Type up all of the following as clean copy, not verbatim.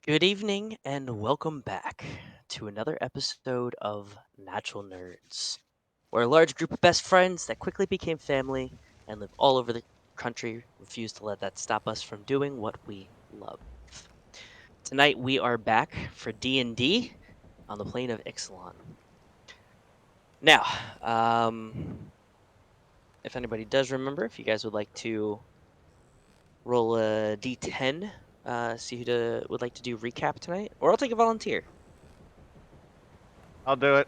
Good evening and welcome back to another episode of Natural Nerds, where a large group of best friends that quickly became family and live all over the country refuse to let that stop us from doing what we love. Tonight we are back for D&D on the plane of Ixalan. Now, if anybody does remember, if you guys would like to roll a D10, see would like to do recap tonight, or I'll take a volunteer. I'll do it.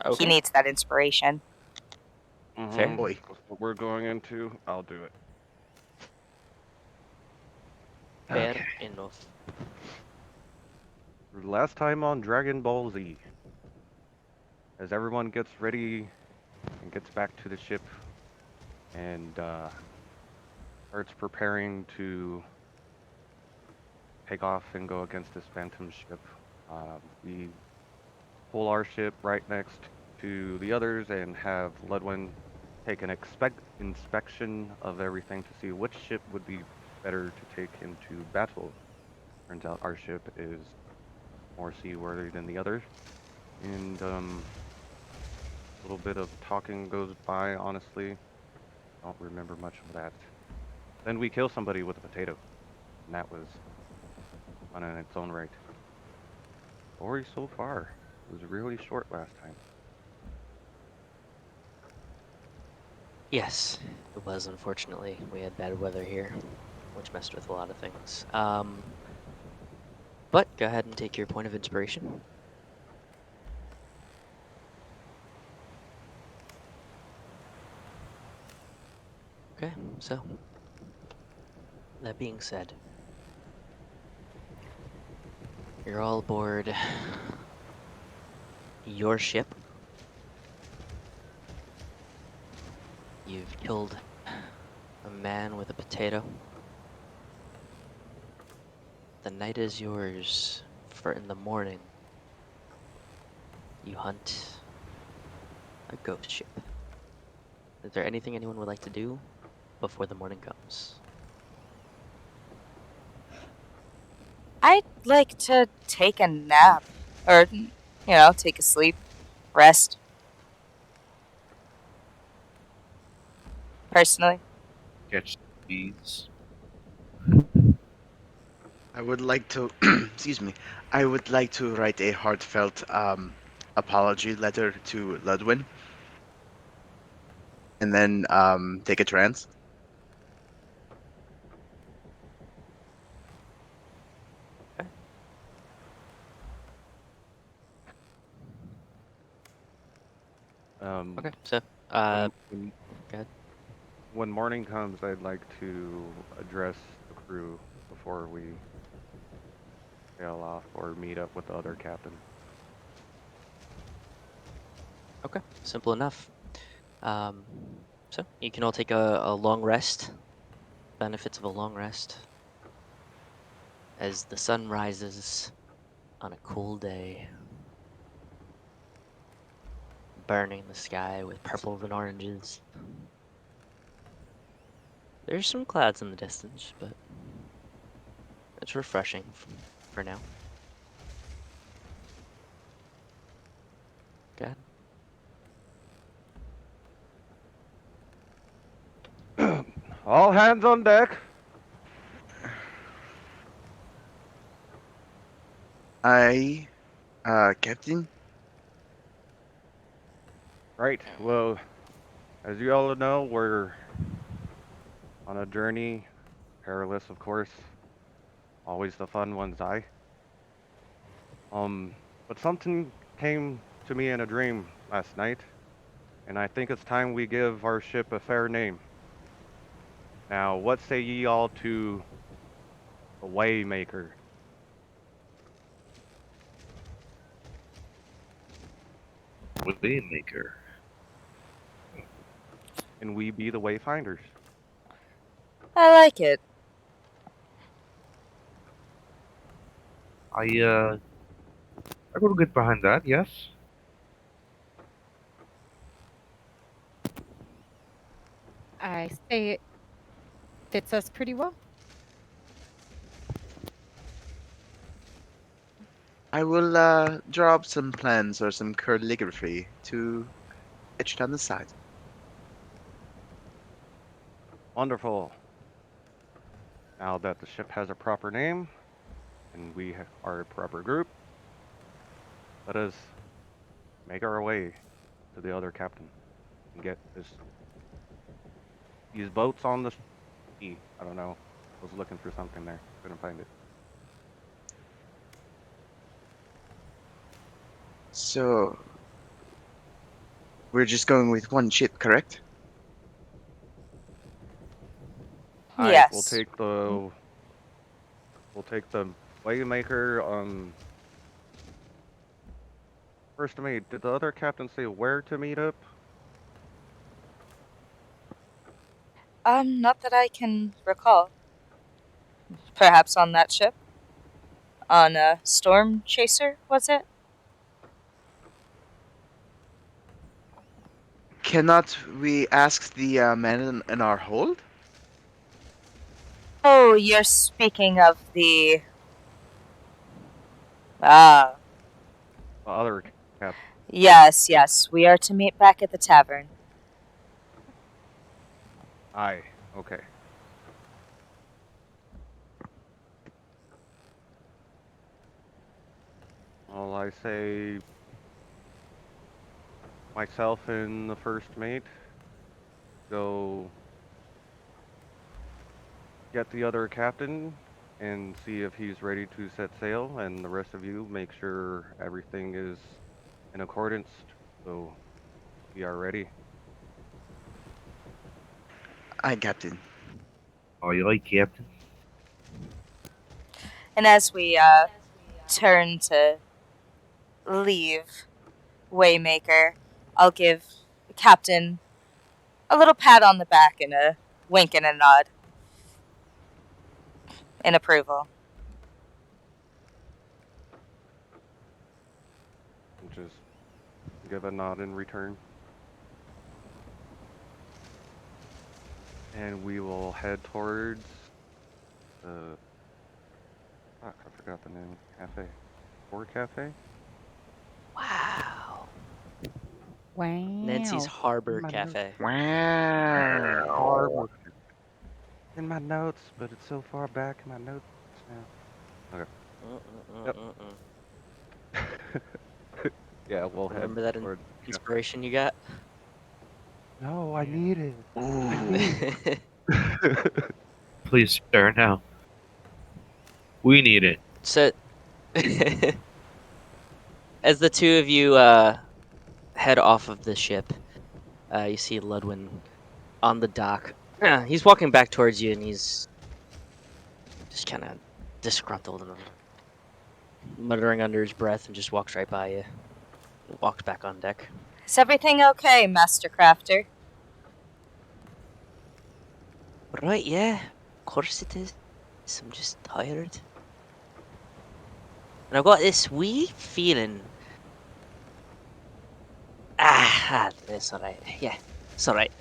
He Okay, needs that inspiration. fair. Boy. That's what we're going into. I'll do it. Fair Okay. enough. Last time on Dragon Ball Z. As everyone gets ready and gets back to the ship and starts preparing to take off and go against this phantom ship, we pull our ship right next to the others and have Ludwin take an inspection of everything to see which ship would be better to take into battle. Turns out our ship is more seaworthy than the others, and a little bit of talking goes by. Honestly, don't remember much of that. Then we kill somebody with a potato, and that was fun in its own right. Story so far was really short last time. Yes, it was, unfortunately. We had bad weather here, which messed with a lot of things. But go ahead and take your point of inspiration. Okay, so that being said, you're all aboard your ship. You've killed a man with a potato. The night is yours, for in the morning you hunt a ghost ship. Is there anything anyone would like to do before the morning comes? I'd like to take a nap. Or, take a sleep. Rest. Personally. Catch these. I would like to, excuse me, I would like to write a heartfelt apology letter to Ludwin, and then take a trance. Okay, so, When, go ahead. when morning comes, I'd like to address the crew before we sail off or meet up with the other captain. Okay, simple enough. So you can all take a long rest. Benefits of a long rest. As the sun rises on a cool day, burning the sky with purples and oranges. There's some clouds in the distance, but it's refreshing for now. Go ahead. All hands on deck. Captain? Right. Well, as you all know, we're on a journey. Perilous, of course. Always the fun ones die. But something came to me in a dream last night, and I think it's time we give our ship a fair name. Now, what say ye all to the Waymaker? Waymaker. And we be the Wayfinders. I like it. I could get behind that, yes. I say it fits us pretty well. I will draw up some plans or some calligraphy to etch it on the side. Wonderful. Now that the ship has a proper name and we are a proper group, let us make our way to the other captain and get these boats on the sea. I don't know. I was looking for something there. Couldn't find it. So we're just going with one ship, correct? Aye, we'll Yes. take the Waymaker. First mate, did the other captain say where to meet up? Not that I can recall. Perhaps on that ship? On a Storm Chaser, was it? Cannot we ask the men in our hold? Oh, you're speaking of the... Ah, The other captain. yes, yes. We are to meet back at the tavern. Aye, okay. Well, I say myself and the first mate go get the other captain and see if he's ready to set sail, and the rest of you make sure everything is in accordance so we are ready. Aye, Captain. Oh, you like Captain? And as we turn to leave Waymaker, I'll give the captain a little pat on the back and a wink and a nod in approval. And just give a nod in return. And we will head towards the... Fuck, I forgot the name. Cafe. Or Cafe? Wow. Wow. Nancy's Harbor My Cafe. Wow. Harbor. In my notes, but it's so far back in my notes now. Okay. Yep. Yeah, we'll head Remember that toward cafe. inspiration you got? No, I need it. Ooh. Please, sir, now. We need it. So, as the two of you head off of the ship, you see Ludwin on the dock. He's walking back towards you, and he's just kind of disgruntled and muttering under his breath, and just walks right by you. Walks back on deck. Is everything okay, Master Crafter? Right, yeah. Of course it is. I'm just tired. And I've got this wee feeling. It's alright. Yeah, it's alright.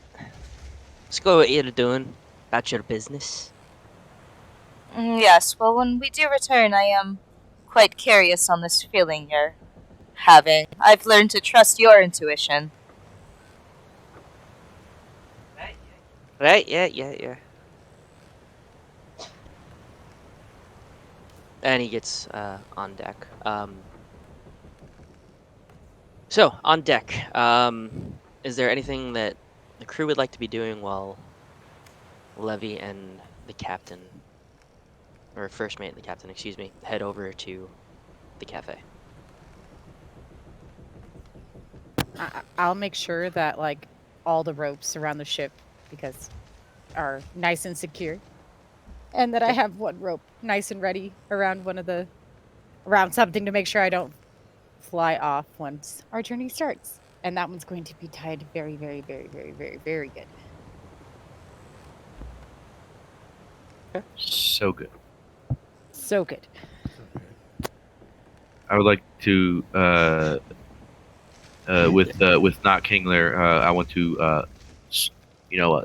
Let's go what you're doing. That's your business. Yes, well, when we do return, I am quite curious on this feeling you're having. I've learned to trust your intuition. Right, yeah. And he gets on deck. So, on deck, is there anything that the crew would like to be doing while Levy and the captain, or first mate and the captain, excuse me, head over to the cafe? I'll make sure that like all the ropes around the ship because are nice and secure, and that I have one rope nice and ready around around something to make sure I don't fly off once our journey starts. And that one's going to be tied very, very, very, very, very, very good. So good. So good. I would like to, with not Kingler, I want to,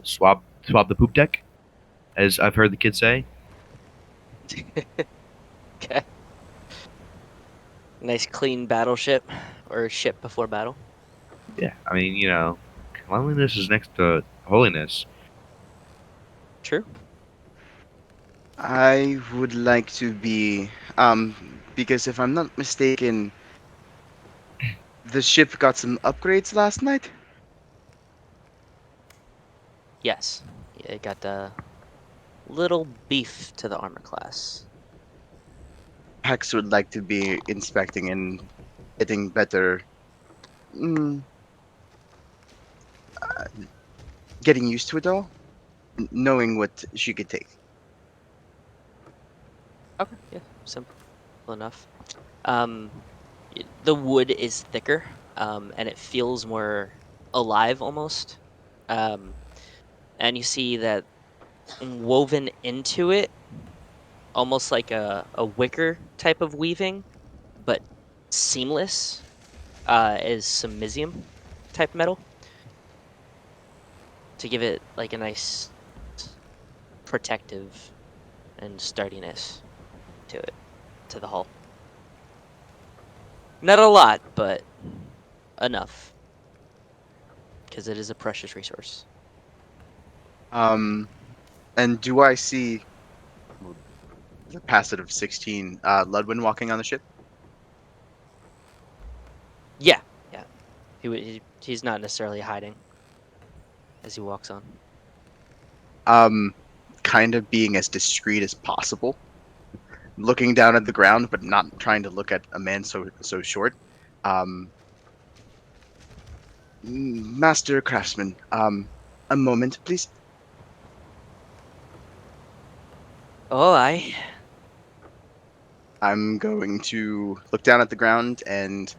swab the poop deck, as I've heard the kids say. Okay. Nice clean battleship or ship before battle. Yeah, I mean, cleanliness is next to holiness. True. I would like to be, because if I'm not mistaken, the ship got some upgrades last night. Yes. Yeah, it got a little beef to the armor class. Pax would like to be inspecting and getting better, mm, getting used to it all, knowing what she could take. Okay. Yeah. Simple enough. Um, the wood is thicker, and it feels more alive almost. Um, and you see that woven into it, almost like a wicker type of weaving, but seamless, is Samisium type metal to give it like a nice protective and sturdiness to it, to the hull. Not a lot, but enough because it is a precious resource. Um, and do I see the passage of 16 Ludwin walking on the ship? Yeah, yeah. He's not necessarily hiding as he walks on. Um, kind of being as discreet as possible, looking down at the ground, but not trying to look at a man so short. Um, Master craftsman, a moment, please. Oh, I. I'm going to look down at the ground and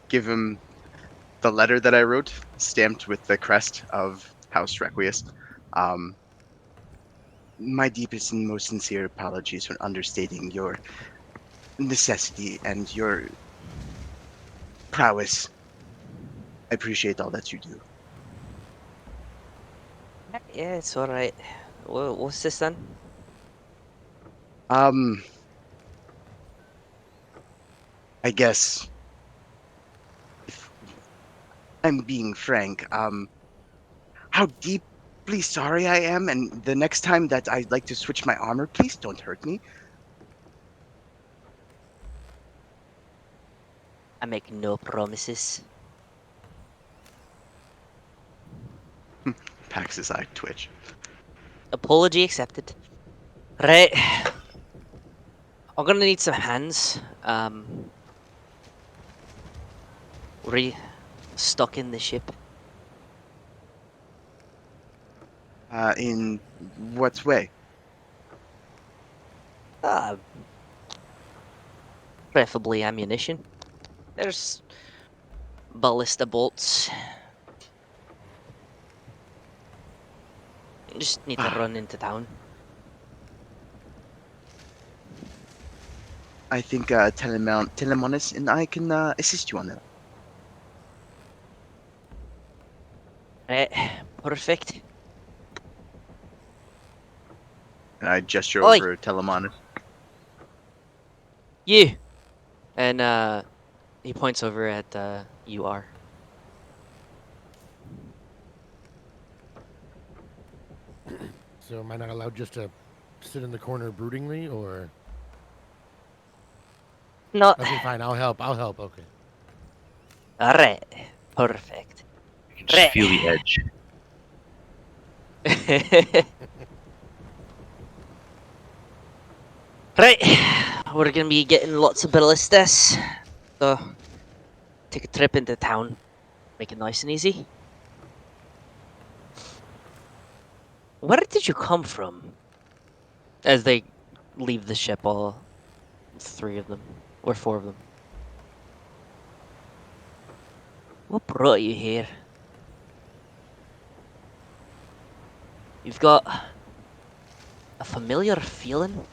give him the letter that I wrote, stamped with the crest of House Requies. Um, my deepest and most sincere apologies for understating your necessity and your prowess. I appreciate all that you do. Yeah, it's all right. What's this then? Um, I guess if I'm being frank, how deeply sorry I am, and the next time that I'd like to switch my armor, please don't hurt me. I make no promises. Pax's eye twitch. Apology accepted. Right. I'm gonna need some hands. Stuck in the ship. In what way? Uh, Preferably ammunition. There's ballista bolts. Just need to Ah, run into town. I think Telemonis and I can assist you on that. Right. Perfect. And I gesture Oi, over Telemonis. you. And he points over at you are. So am I not allowed just to sit in the corner broodingly, or? No. Okay, fine. I'll help. I'll help. Okay. All right. Perfect. You can just Right. feel the edge. Right. We're gonna be getting lots of ballistas. So take a trip into town. Make it nice and easy. Where did you come from? As they leave the ship, all three of them, or four of them. What brought you here? You've got a familiar feeling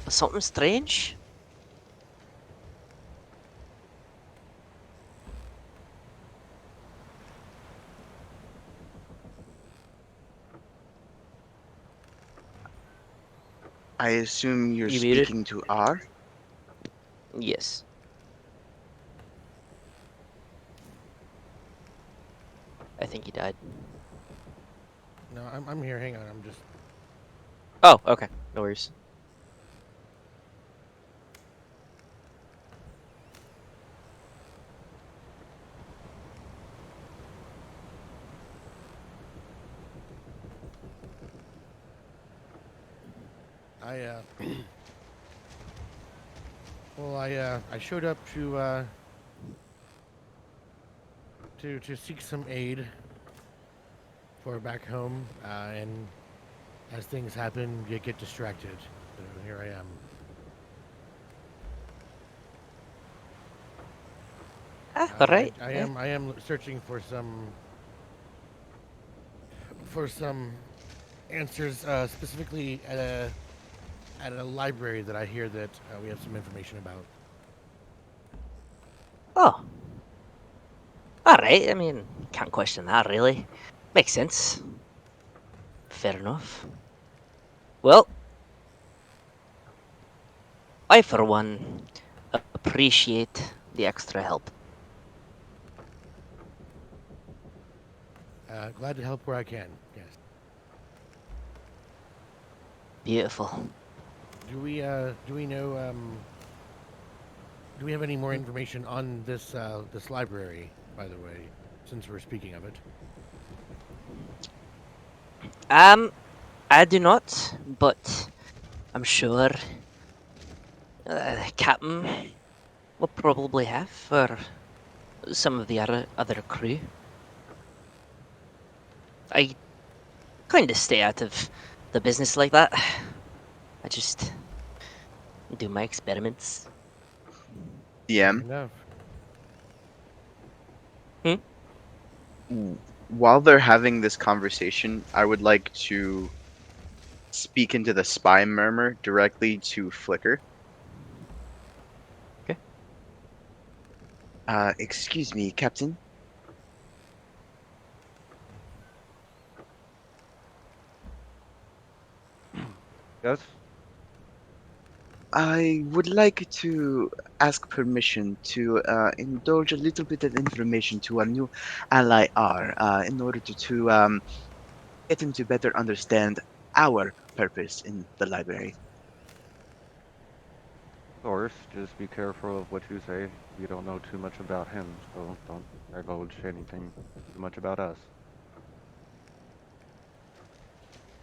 of something strange? I assume you're You muted? speaking to R. Yes. I think he died. No, I'm here. Hang on. I'm just. Oh, okay. No worries. I well, I showed up to seek some aid for back home, and as things happen, you get distracted. So here I am. All right. I am searching for some answers, specifically at a library that I hear that we have some information about. Oh, all right. I mean, can't question that, really. Makes sense. Fair enough. Well, I, for one, appreciate the extra help. Glad to help where I can. Yes. Beautiful. Do we know do we have any more information on this library, by the way, since we're speaking of it? I do not, but I'm sure Captain will probably have for some of the other crew. I kind of stay out of the business like that. I just do my experiments. Fair DM. enough. While they're having this conversation, I would like to speak into the spy murmur directly to Flicker. Okay. Excuse me, Captain. Yes? I would like to ask permission to indulge a little bit of information to our new ally R, in order to get him to better understand our purpose in the library. Of course, just be careful of what you say. We don't know too much about him, so don't divulge anything too much about us.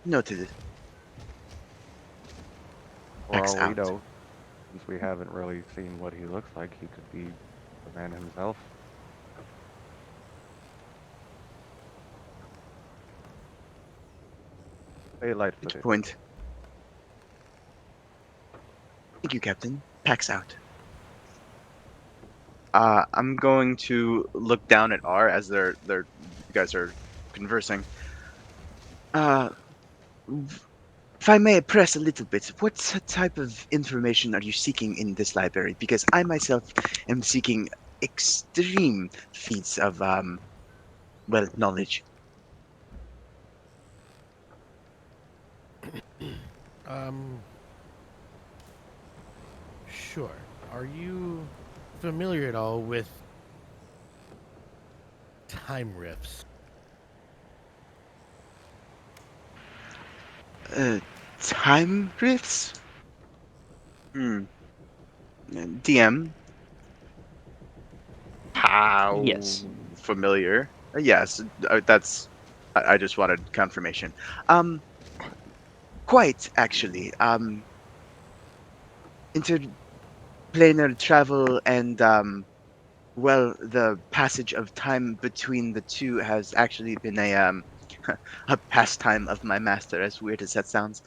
Noted. For Max all we out. know, since we haven't really seen what he looks like, he could be the man himself. Stay Good light-footed. point. Thank you, Captain. Pax out. I'm going to look down at R as you guys are conversing. If I may press a little bit, what type of information are you seeking in this library? Because I myself am seeking extreme feats of knowledge. Um, sure. Are you familiar at all with time rifts? Time rifts? DM. How Yes. familiar? Yes, that's. I just wanted confirmation. Quite actually. Interplanar travel and the passage of time between the two has actually been a a pastime of my master. As weird as that sounds.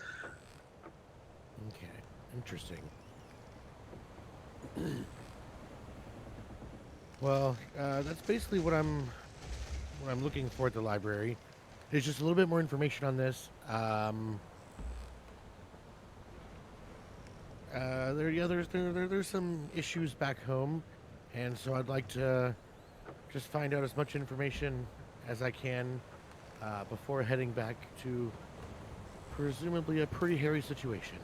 Okay, interesting. Well, that's basically what I'm looking for at the library. There's just a little bit more information on this. There's some issues back home, and so I'd like to just find out as much information as I can before heading back to presumably a pretty hairy situation.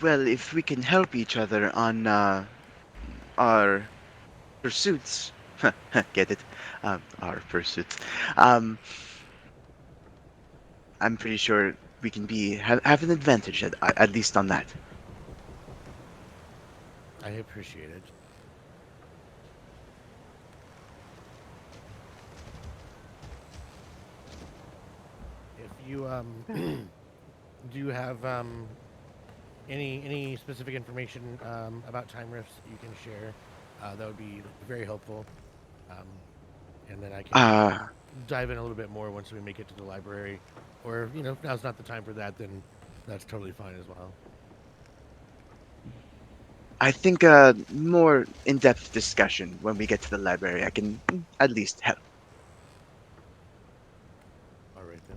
Well, if we can help each other on our pursuits, Get it? Our pursuits. Um, I'm pretty sure we can have an advantage at least on that. I appreciate it. If you do you have any specific information about time rifts that you can share, that would be very helpful. Um, and then I can Uh, dive in a little bit more once we make it to the library. Or, if now's not the time for that, then that's totally fine as well. I think a more in-depth discussion when we get to the library, I can at least help. All right, then.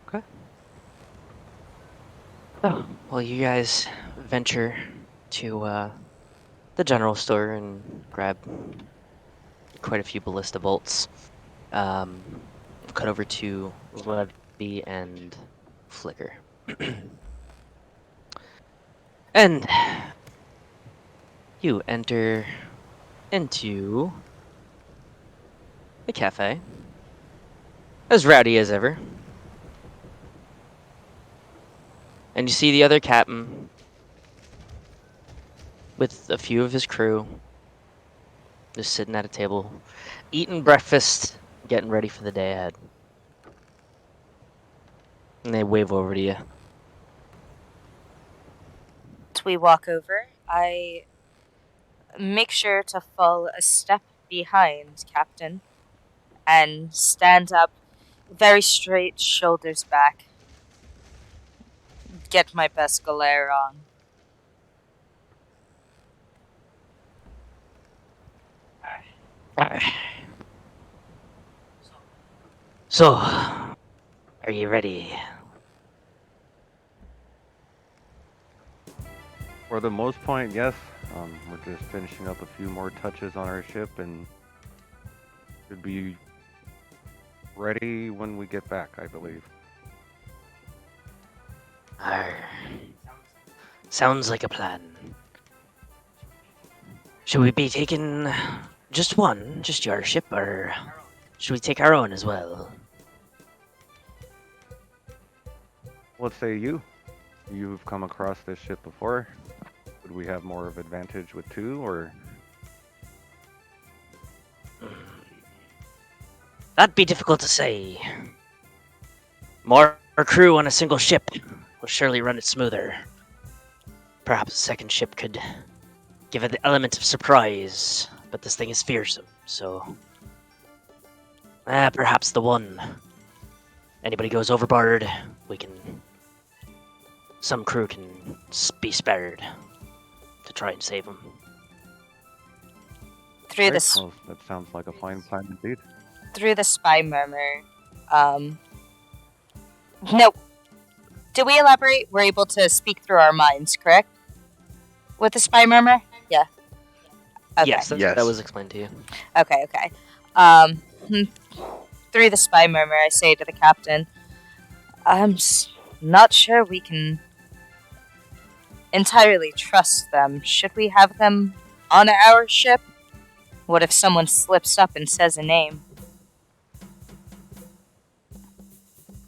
Okay. Oh, well, you guys venture to the general store and grab quite a few ballista bolts. Cut over to Levi and Flicker. And you enter into a cafe, as rowdy as ever. And you see the other captain with a few of his crew just sitting at a table, eating breakfast, getting ready for the day ahead. And they wave over to you. As we walk over, I make sure to fall a step behind Captain and stand up very straight, shoulders back. Get my best galere on. So, are you ready? For the most part, yes. We're just finishing up a few more touches on our ship and should be ready when we get back, I believe. Arr. Sounds like a plan. Should we be taking just your ship, or should we take our own as well? Let's say you've come across this ship before. Would we have more of advantage with two, or That'd be difficult to say. More crew on a single ship will surely run it smoother. Perhaps a second ship could give it the element of surprise, but this thing is fearsome, so... perhaps the one. Anybody goes overboard, some crew can be spared to try and save them. Through right? the Well, that sounds like a fine plan indeed. through the spy murmur, no. Did we elaborate? We're able to speak through our minds, correct? With the spy murmur? Yeah. Okay. Yes, Yes. that was explained to you. Okay, okay. Um, through the spy murmur, I say to the captain, I'm not sure we can entirely trust them. Should we have them on our ship? What if someone slips up and says a name?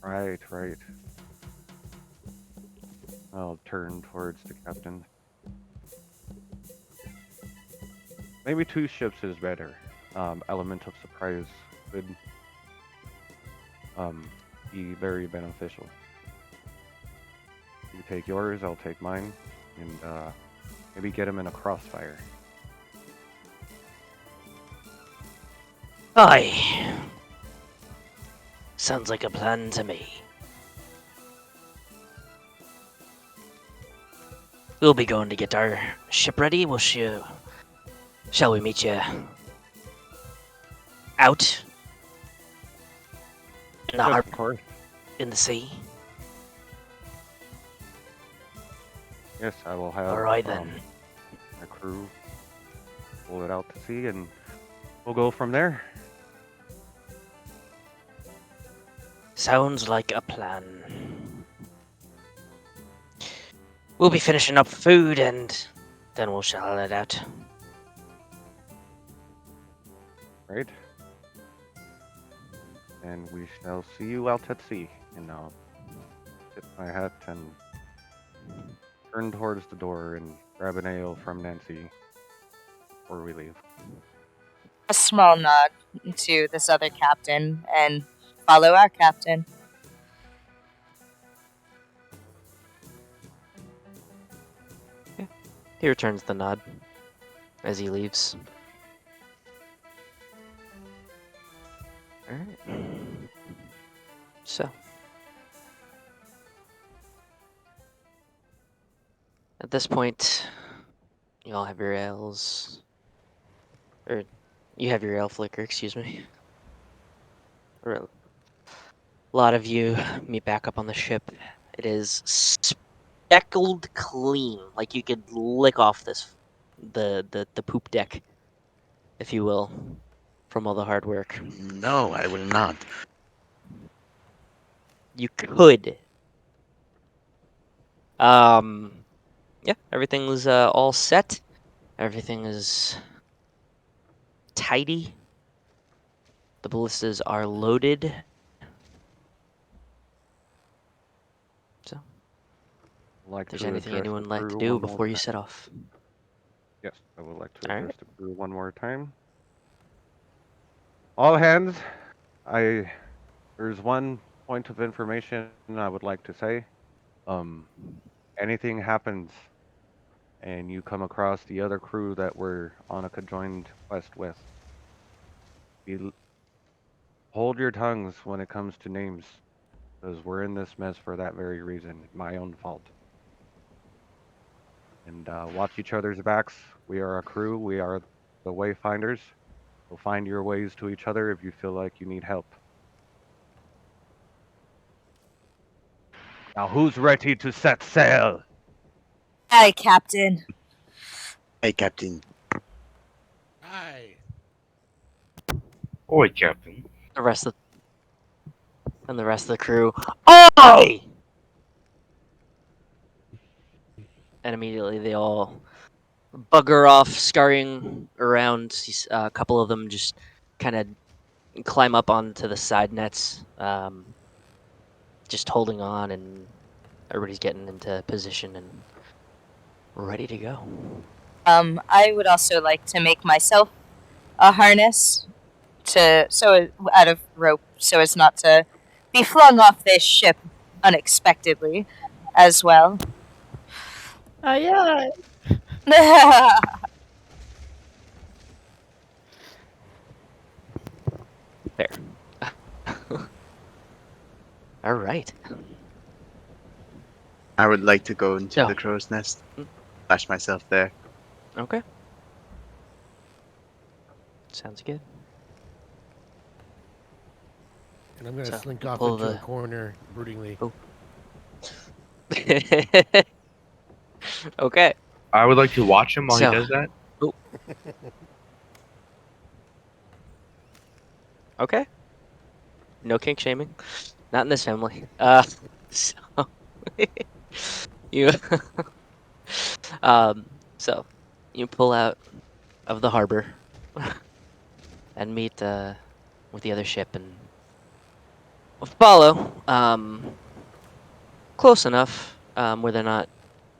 Right. I'll turn towards the captain. Maybe two ships is better. Element of surprise could be very beneficial. You take yours, I'll take mine, and maybe get him in a crossfire. Aye. Sounds like a plan to me. We'll be going to get our ship ready. Shall we meet you out in the Yes, harbor, of course. in the sea? Yes, I will have Alright then. my crew pull it out to sea, and we'll go from there. Sounds like a plan. we'll be finishing up food and then we'll shall head out. Right? And we shall see you out at sea. And I'll tip my hat and turn towards the door and grab an ale from Nancy before we leave. A small nod to this other captain and follow our captain. He returns the nod as he leaves. Alright. So. At this point, you all have your ales. Or, you have your ale flicker, excuse me. A lot of you meet back up on the ship. It is speckled clean, like you could lick off the poop deck, if you will, from all the hard work. No, I will not. You could. Yeah, everything's all set. Everything is tidy. The ballistas are loaded. So, Like if there's to anything address anyone the would like to crew do one more before you time. set off. Yes, I would like to All address right. the crew one more time. All hands, there's one point of information I would like to say. Anything happens and you come across the other crew that we're on a conjoined quest with, hold your tongues when it comes to names, because we're in this mess for that very reason. My own fault. And watch each other's backs. We are a crew. We are the wayfinders. So find your ways to each other if you feel like you need help. Now, who's ready to set sail? Aye, Captain. Hey, Captain. Aye. Oi, Captain. The rest of the crew. Oi! And immediately they all bugger off, scurrying around. A couple of them just kind of climb up onto the side nets, just holding on, and everybody's getting into position and ready to go. I would also like to make myself a harness out of rope so as not to be flung off this ship unexpectedly as well. Yeah. Fair. All right. I would like to go into So- the crow's nest. Mm. Flash myself there. Okay. Sounds good. And I'm going to So, slink you off pull into a the- corner broodingly. Oh. Okay. I would like to watch him while he So- does that. Okay. No kink shaming. Not in this family. So you so you pull out of the harbor and meet with the other ship and follow close enough where they're not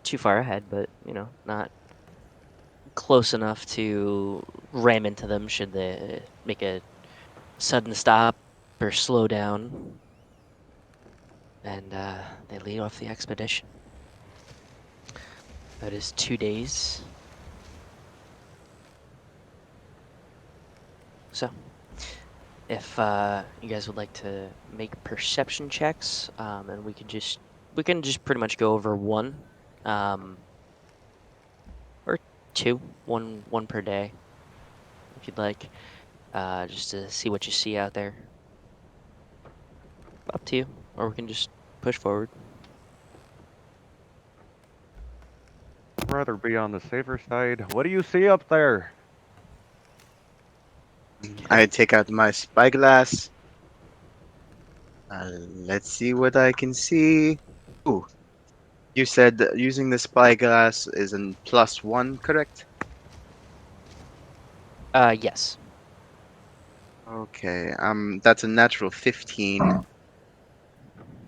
too far ahead, but not close enough to ram into them should they make a sudden stop or slow down. And they lead off the expedition. That is 2 days. So, if you guys would like to make perception checks, and we can just pretty much go over one, or two, one per day, if you'd like, just to see what you see out there. Up to you, or we can just push forward. I'd rather be on the safer side. What do you see up there? I take out my spyglass. Let's see what I can see. Ooh, You said that using the spyglass is an +1, correct? Yes. Okay. That's a natural 15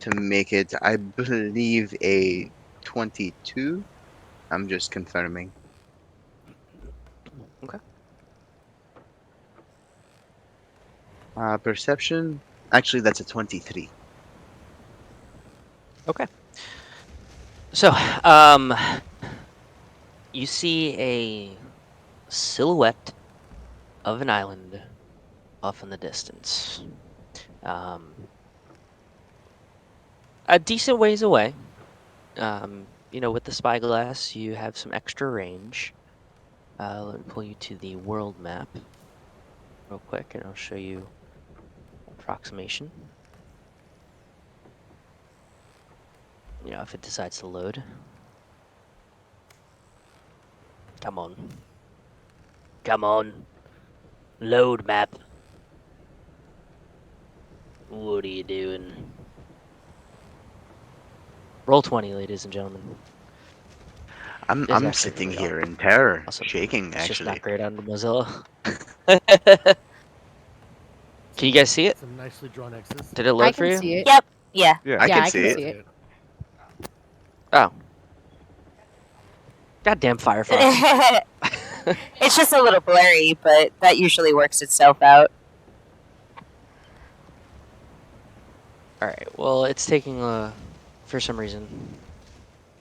to make it, I believe, a 22. I'm just confirming. Okay. Perception. Actually, that's a 23. Okay. So, um, you see a silhouette of an island off in the distance. A decent ways away. With the spyglass, you have some extra range. Let me pull you to the world map real quick, and I'll show you approximation. If it decides to load. Come on. Come on. Load map. What are you doing? Roll 20, ladies and gentlemen. It's I'm actually sitting really here in terror, awesome. shaking, It's just not actually. great on the Mozilla. Can you guys see it? Some nicely drawn X's. Did it I load for can see you? it. Yep. Yeah. Yeah. I Yeah, can I see can it. see it. Oh. Goddamn Firefox. It's just a little blurry, but that usually works itself out. Alright, well, it's taking, for some reason,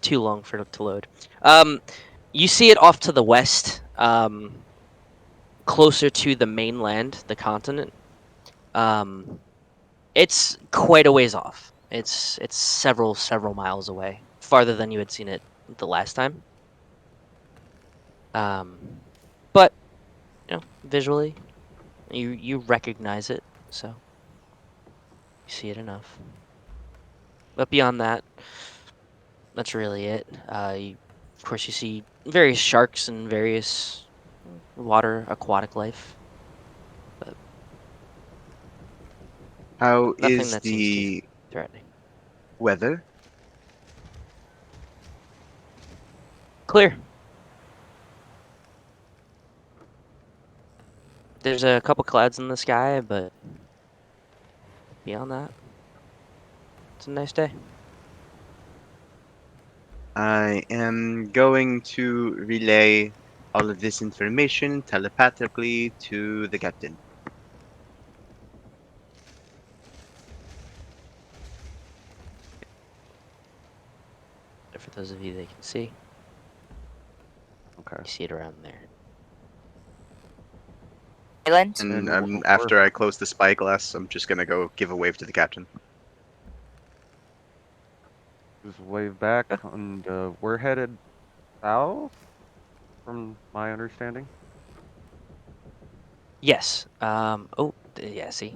too long for it to load. You see it off to the west, closer to the mainland, the continent. It's quite a ways off. It's several miles away, farther than you had seen it the last time. But visually, you recognize it, so you see it enough. But beyond that, that's really it. Of course, you see various sharks and various water aquatic life, but How nothing is that seems too the threatening. weather? Clear. There's a couple clouds in the sky, but beyond that, it's a nice day. I am going to relay all of this information telepathically to the captain. For those of you that can see, Okay. you see it around there. Island. And And after I close the spyglass, I'm just gonna go give a wave to the captain. just wave back, and we're headed south, from my understanding. Yes. Yeah. See,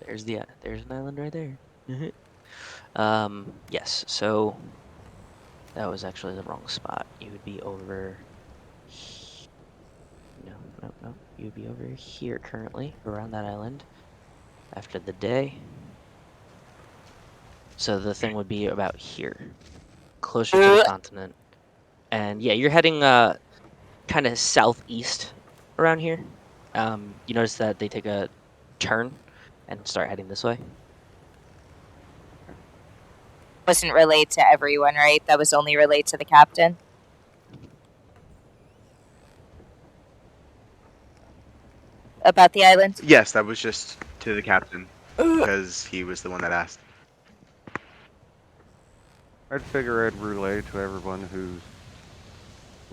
there's an island right there. Yes. So that was actually the wrong spot. You would be over. No, no, no. You would be over here currently, around that island, after the day. So the thing would be about here, closer to the continent. And yeah, you're heading kind of southeast around here. You notice that they take a turn and start heading this way. Wasn't relayed to everyone, right? That was only relayed to the captain. About the island? Yes, that was just to the captain because he was the one that asked. I'd figure I'd relay to everyone who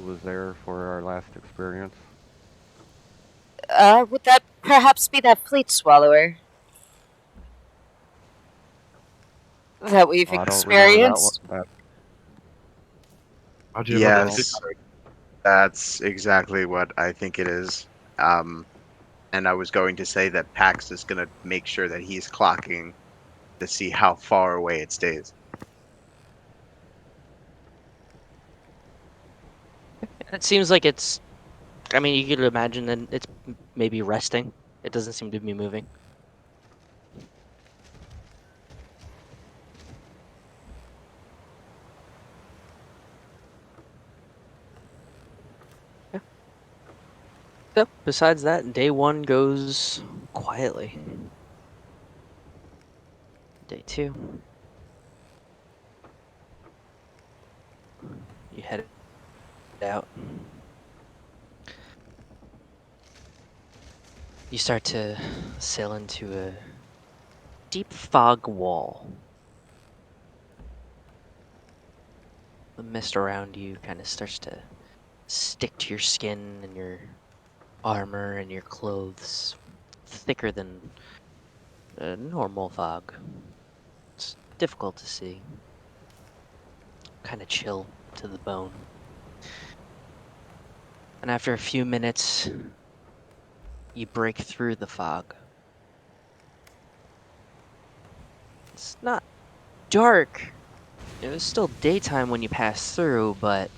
was there for our last experience. Would that perhaps be that fleet swallower that we've I don't remember that one. experienced? How'd you remember Yes, that's exactly what I think it is. And I was going to say that Pax is going to make sure that he's clocking to see how far away it stays. It seems like it's. I mean, you could imagine that it's maybe resting. It doesn't seem to be moving. Yep. Besides that, day one goes quietly. Day two, you head out. You start to sail into a deep fog wall. The mist around you kind of starts to stick to your skin and your armor and your clothes, thicker than a normal fog. It's difficult to see, kind of chill to the bone. And after a few minutes, you break through the fog. It's not dark. It was still daytime when you passed through, but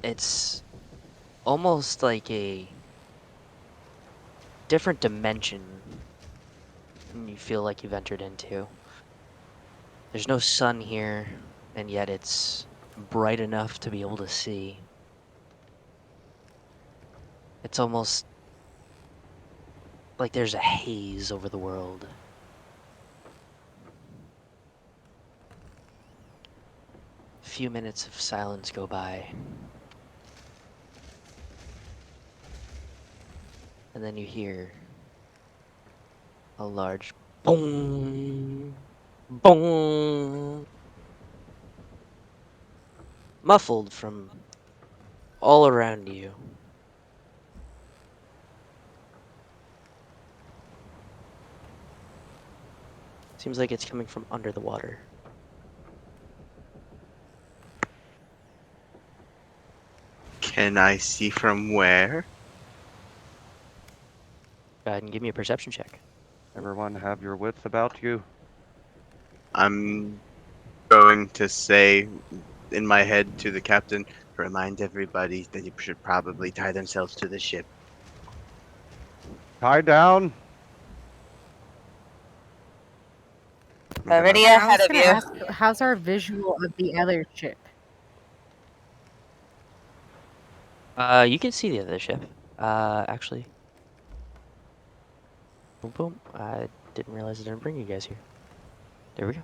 it's almost like a different dimension you feel like you've entered into. There's no sun here, and yet it's bright enough to be able to see. It's almost like there's a haze over the world. A few minutes of silence go by. And then you hear a large boom, boom, muffled from all around you. Seems like it's coming from under the water. Can I see from where? Go ahead and give me a perception check. Everyone have your wits about you. I'm going to say in my head to the captain, remind everybody that you should probably tie themselves to the ship. Tie down. I'm gonna- Already I was ahead of gonna you. ask, how's our visual of the other ship? You can see the other ship. Actually, boom, boom. I didn't realize I didn't bring you guys here. There we go.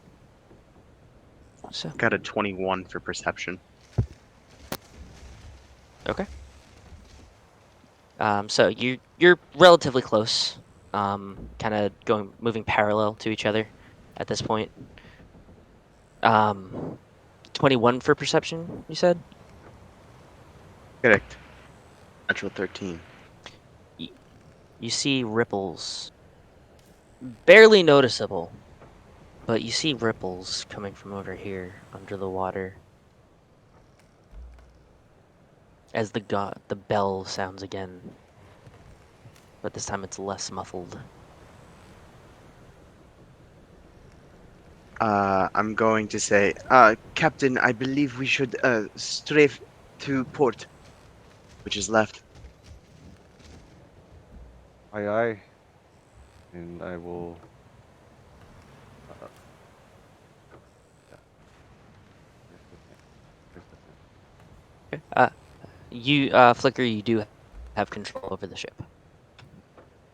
So, Got a 21 for perception. okay. So you're relatively close. Kind of moving parallel to each other at this point. 21 for perception, you said? Correct. Natural 13. You see ripples. Barely noticeable, but you see ripples coming from over here under the water. As the bell sounds again. But this time it's less muffled. I'm going to say, Captain, I believe we should strafe to port, which is left. Aye, aye. And I will. Uh, yeah. Where's the thing? Where's the thing? Okay. Flicker, you do have control over the ship.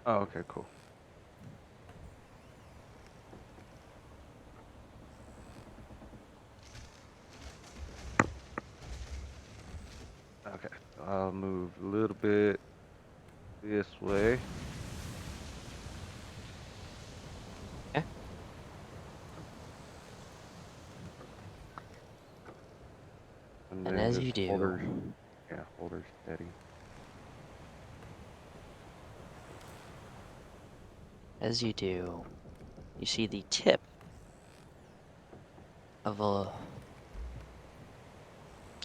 Oh, okay, cool. Okay, I'll move a little bit this way. Okay. And And then as just you do, hold her steady. you see the tip of a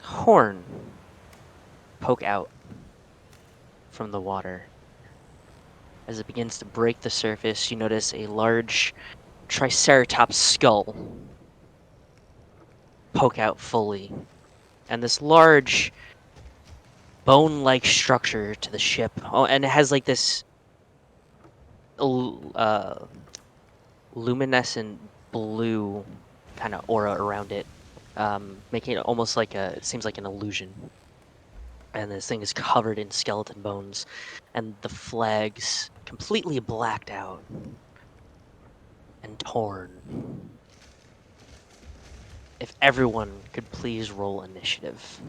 horn poke out from the water. As it begins to break the surface, you notice a large Triceratops skull poke out fully. And this large bone-like structure to the ship. Oh, and it has like this luminescent blue kind of aura around it, making it almost like it seems like an illusion. and this thing is covered in skeleton bones, and the flags completely blacked out and torn. If everyone could please roll initiative.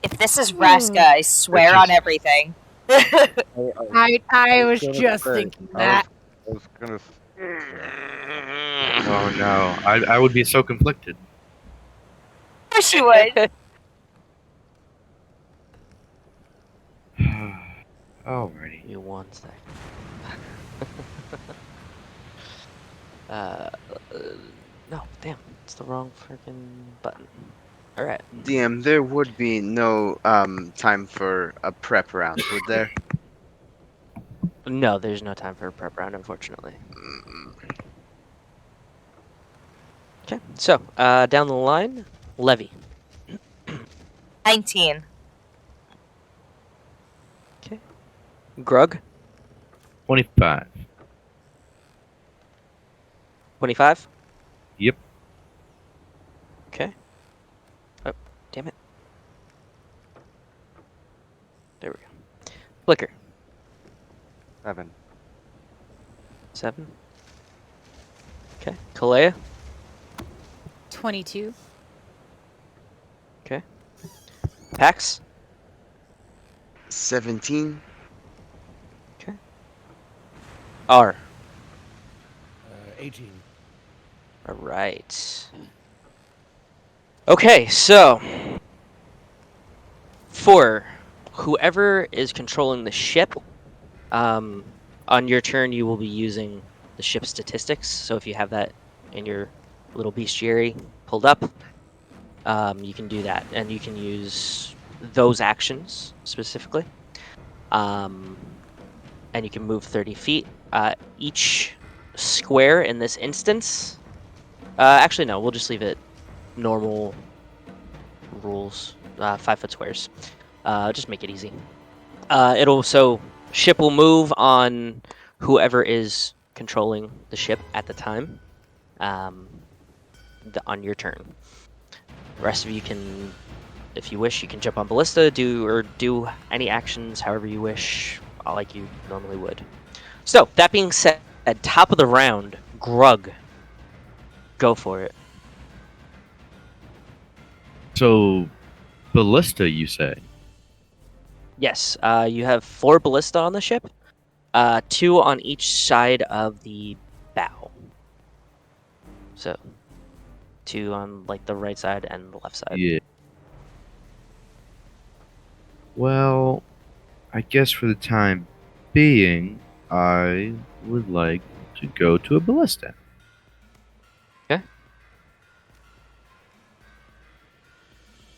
If this is Raska, I swear on everything. I was gonna just say, thinking I that. was gonna. Oh no, I would be so conflicted. Of course you would. Give Alrighty. me 1 second. uh, no, damn, it's the wrong freaking button. All right. DM, there would be no time for a prep round, would there? No, there's no time for a prep round, unfortunately. Okay, so down the line, Levy. 19. Okay. Grug, 25. 25. Yep. Okay. Oh, damn it. There we go. Flicker, 7. 7. Okay. Calaia, 22. okay. Pax, 17. okay. R. 18. All right. Okay, so for whoever is controlling the ship, on your turn you will be using the ship statistics. So if you have that in your little bestiary pulled up, you can do that, and you can use those actions specifically. And you can move 30 feet. Each square in this instance. Actually, no, we'll just leave it normal rules, 5-foot squares. Just make it easy. Ship will move on whoever is controlling the ship at the time. On your turn. The rest of you can, if you wish, you can jump on ballista, do any actions however you wish, like you normally would. So that being said, at top of the round, Grug, go for it. So, ballista, you say? Yes, you have 4 ballista on the ship, 2 on each side of the bow. So 2 on like the right side and the left side. Yeah. Well, I guess for the time being, I would like to go to a ballista. Okay.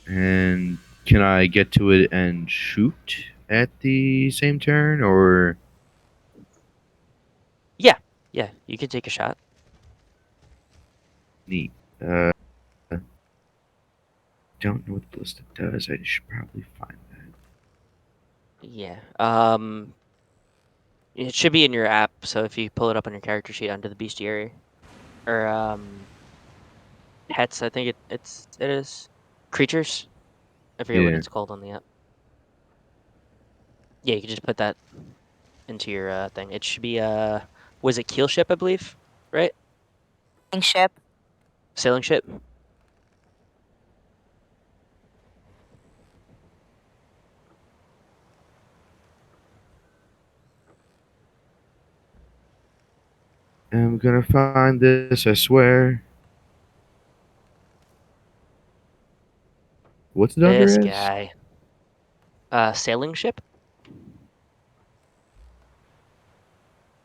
And can I get to it and shoot at the same turn, or Yeah, you can take a shot. neat? Don't know what the ballista does. I should probably find that. Yeah. It should be in your app, so if you pull it up on your character sheet under the bestiary or pets, I think it is creatures. I forget what Yeah. it's called on the app. Yeah, you can just put that into your thing. It should be was it keel ship, I believe, right? Ship. Sailing ship. I'm gonna find this, I swear. What's the This other is? guy. Sailing ship.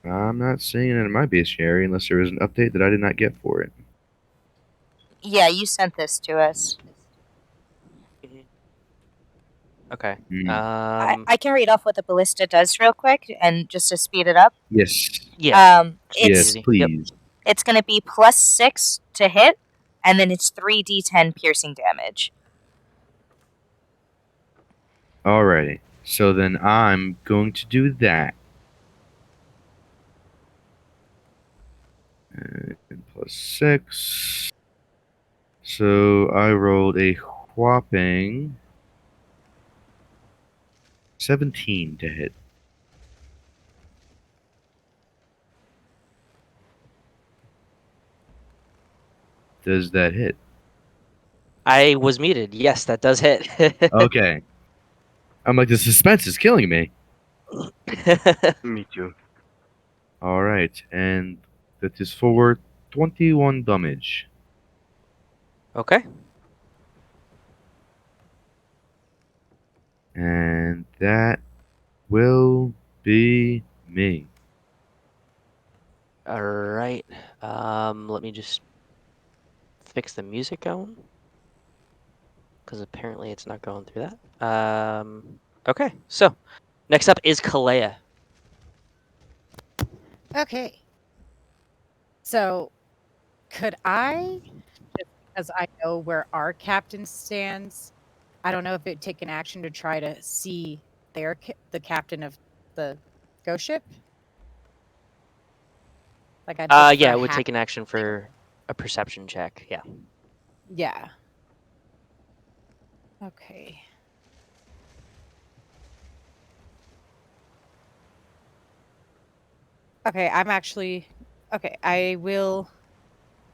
I'm not seeing it in my bestiary unless there was an update that I did not get for it. Yeah, you sent this to us. Okay. Hmm. I can read off what the ballista does real quick, and just to speed it up. Yes. Yeah. Yes, Easy. Yep. please. It's going to be +6 to hit, and then it's 3d10 piercing damage. Alrighty. So then I'm going to do that. And +6. So I rolled a whopping 17 to hit. Does that hit? I was muted. Yes, that does hit. Okay. I'm like, the suspense is killing me. Me too. All right, and that is for 21 damage. Okay. And that will be me. All right. Let me just fix the music going, because apparently it's not going through that. Okay. So next up is Calaia. Okay. So, could I, just because I know where our captain stands, I don't know if it'd take an action to try to see the captain of the ghost ship? Like, I'd look for Yeah, a it would hat. take an action for a perception check. Yeah. Yeah. Okay. Okay, I'm actually okay. I will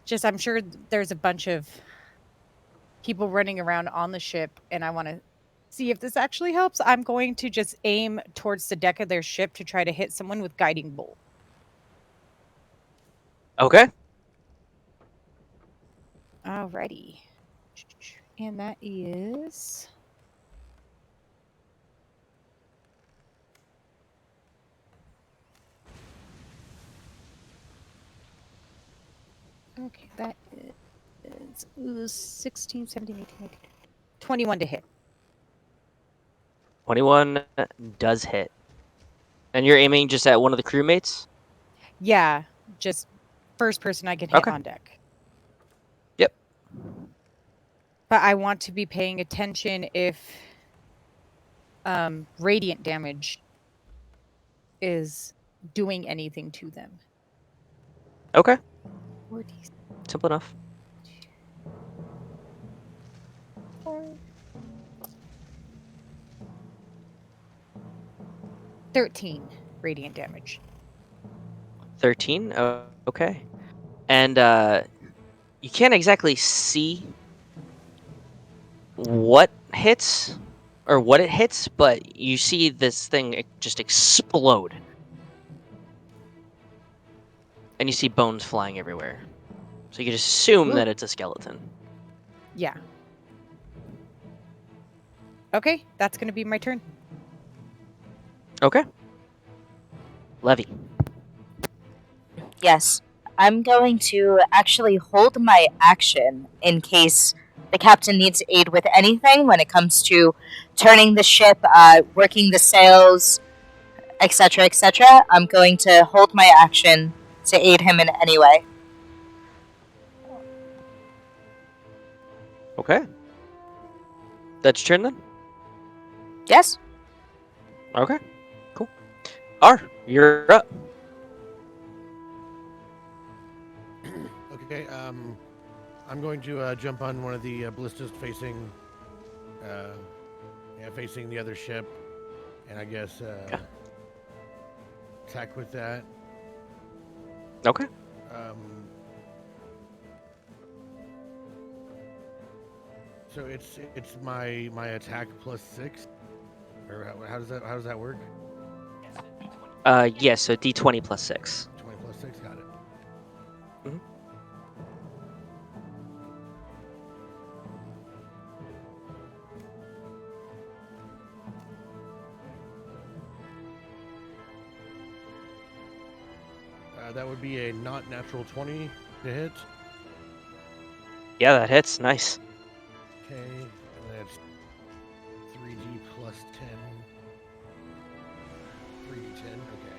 just. I'm sure there's a bunch of people running around on the ship, and I want to see if this actually helps. I'm going to just aim towards the deck of their ship to try to hit someone with guiding bolt. Okay. Alrighty. And that is okay, that is 16, 17, 18, 19, 21 to hit. 21 does hit. And you're aiming just at one of the crewmates? Yeah, just first person I can hit Okay. on deck. Yep. But I want to be paying attention if radiant damage is doing anything to them. Okay. 4d4. Simple enough. 13 radiant damage. 13. Oh, okay. And you can't exactly see what hits or what it hits, but you see this thing just explode. And you see bones flying everywhere. So you can just assume Ooh. that it's a skeleton. Yeah. Okay, that's going to be my turn. Okay. Levy. Yes. I'm going to actually hold my action in case the captain needs aid with anything when it comes to turning the ship, working the sails, etc., etc. I'm going to hold my action to aid him in any way. Okay. That's your turn then? Yes? Okay. Cool. R, you're up. Okay, I'm going to jump on one of the ballistas facing the other ship, and I guess attack with that. Okay. So it's my attack +6, or how does that work? Yeah, so D20 plus 6. 20 +6, got it. Mhm. That would be a not natural 20 to hit. Yeah, that hits. Nice. Okay, and that's 3d plus 10. 3d10, okay.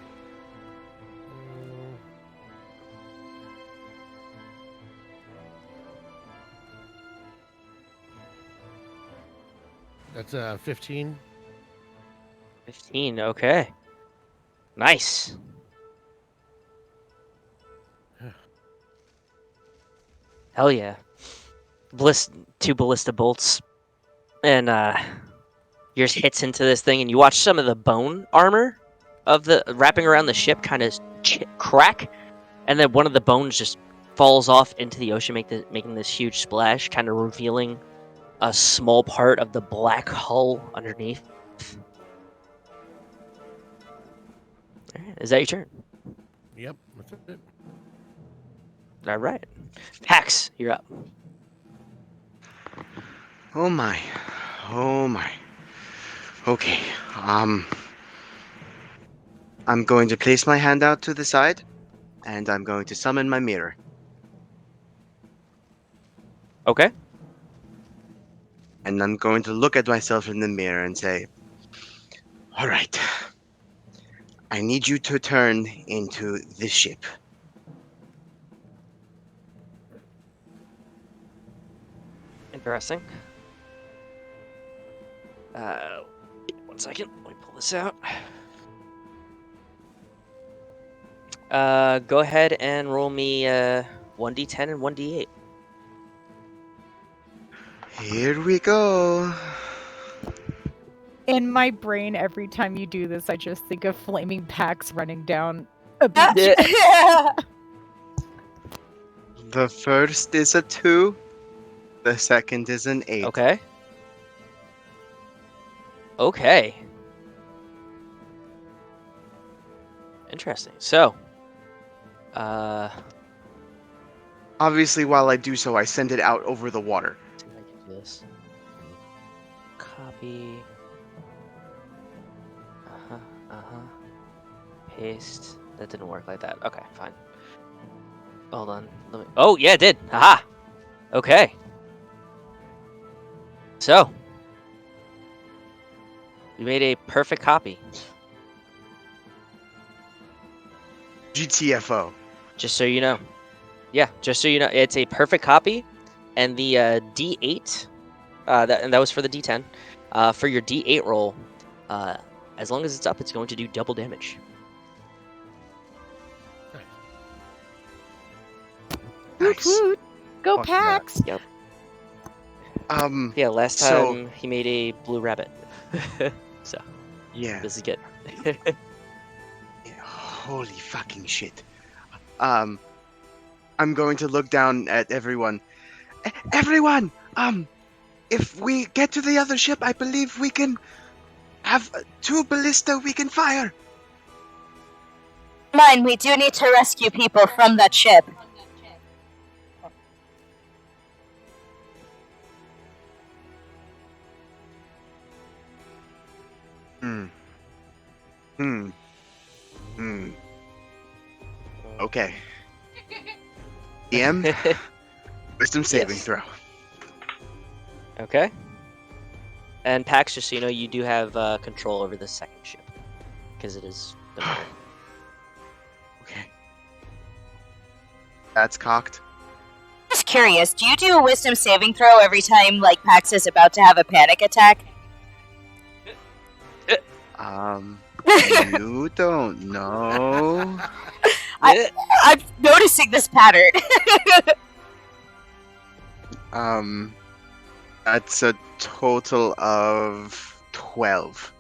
That's 15. 15. Okay. Nice. Hell yeah. Two ballista bolts. And yours hits into this thing, and you watch some of the bone armor of the wrapping around the ship kind of crack, and then one of the bones just falls off into the ocean, making this huge splash, kind of revealing a small part of the black hull underneath. Alright, is that your turn? Yep, that's it. All right, Pax, you're up. Oh my. Oh my. Okay. I'm going to place my hand out to the side, and I'm going to summon my mirror. Okay. And I'm going to look at myself in the mirror and say, all right. I need you to turn into this ship. Interesting. One second. Let me pull this out. Go ahead and roll me 1d10 and 1d8. Here we go. In my brain, every time you do this, I just think of flaming packs running down a beach. Yeah. The first is a 2. The second is an 8. Okay. Okay. Interesting. So, Obviously, while I do so, I send it out over the water. see if I can do this. Copy. Paste. That didn't work like that. Okay, fine. Hold on. Oh, yeah, it did. Aha. Okay. So, you made a perfect copy. GTFO. Just so you know. Yeah, just so you know, it's a perfect copy, and the D8, that was for the D10. For your D8 roll, as long as it's up, it's going to do double damage. Nice. Woot, go Fuck yeah. Pax! Yep. Um, Yeah, last So- time he made a blue rabbit. So, yeah. this is good. Holy fucking shit. I'm going to look down at everyone. Everyone! If we get to the other ship, I believe we can have 2 ballista we can fire. Mine, we do need to rescue people from that ship. Okay. DM, wisdom saving Yes. throw. Okay. And Pax, just so you know, you do have control over the second ship, because it is the mirror. Okay. That's cocked. Just curious, do you do a wisdom saving throw every time, like, Pax is about to have a panic attack? You don't know. I'm noticing this pattern. That's a total of 12.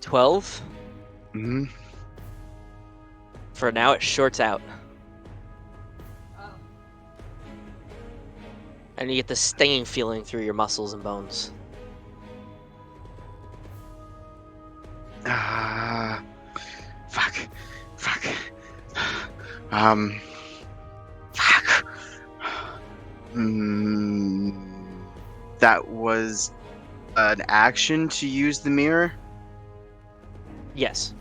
12? Mm-hmm. For now, it shorts out. And you get the stinging feeling through your muscles and bones. Fuck. Fuck. That was an action to use the mirror? Yes.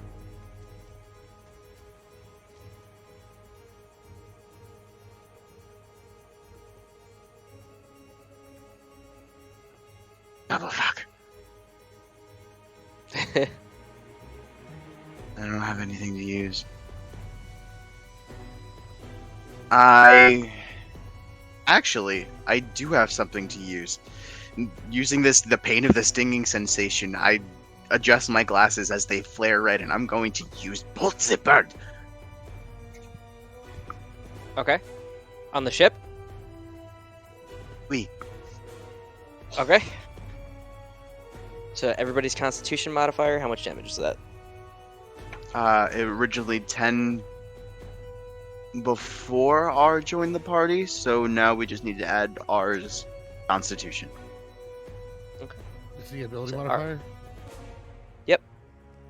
Double fuck. I don't have anything to use. I do have something to use. Using the pain of the stinging sensation, I adjust my glasses as they flare red, and I'm going to use Bolt Cjbeard. Okay. On the ship? Oui. Okay. So everybody's Constitution modifier. How much damage is that? Originally 10 before R joined the party, so now we just need to add R's Constitution. Is the ability So, modifier? Yep.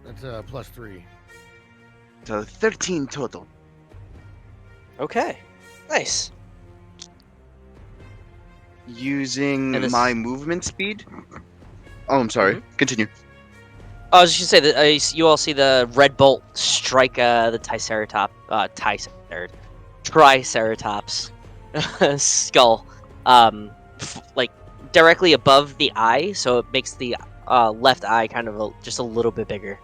That's +3. So 13 total. Okay. Nice. Using And this- my movement speed. Oh, I'm sorry. Continue. I was just gonna say that you all see the red bolt strike the Triceratops skull, like directly above the eye, so it makes the left eye kind of just a little bit bigger.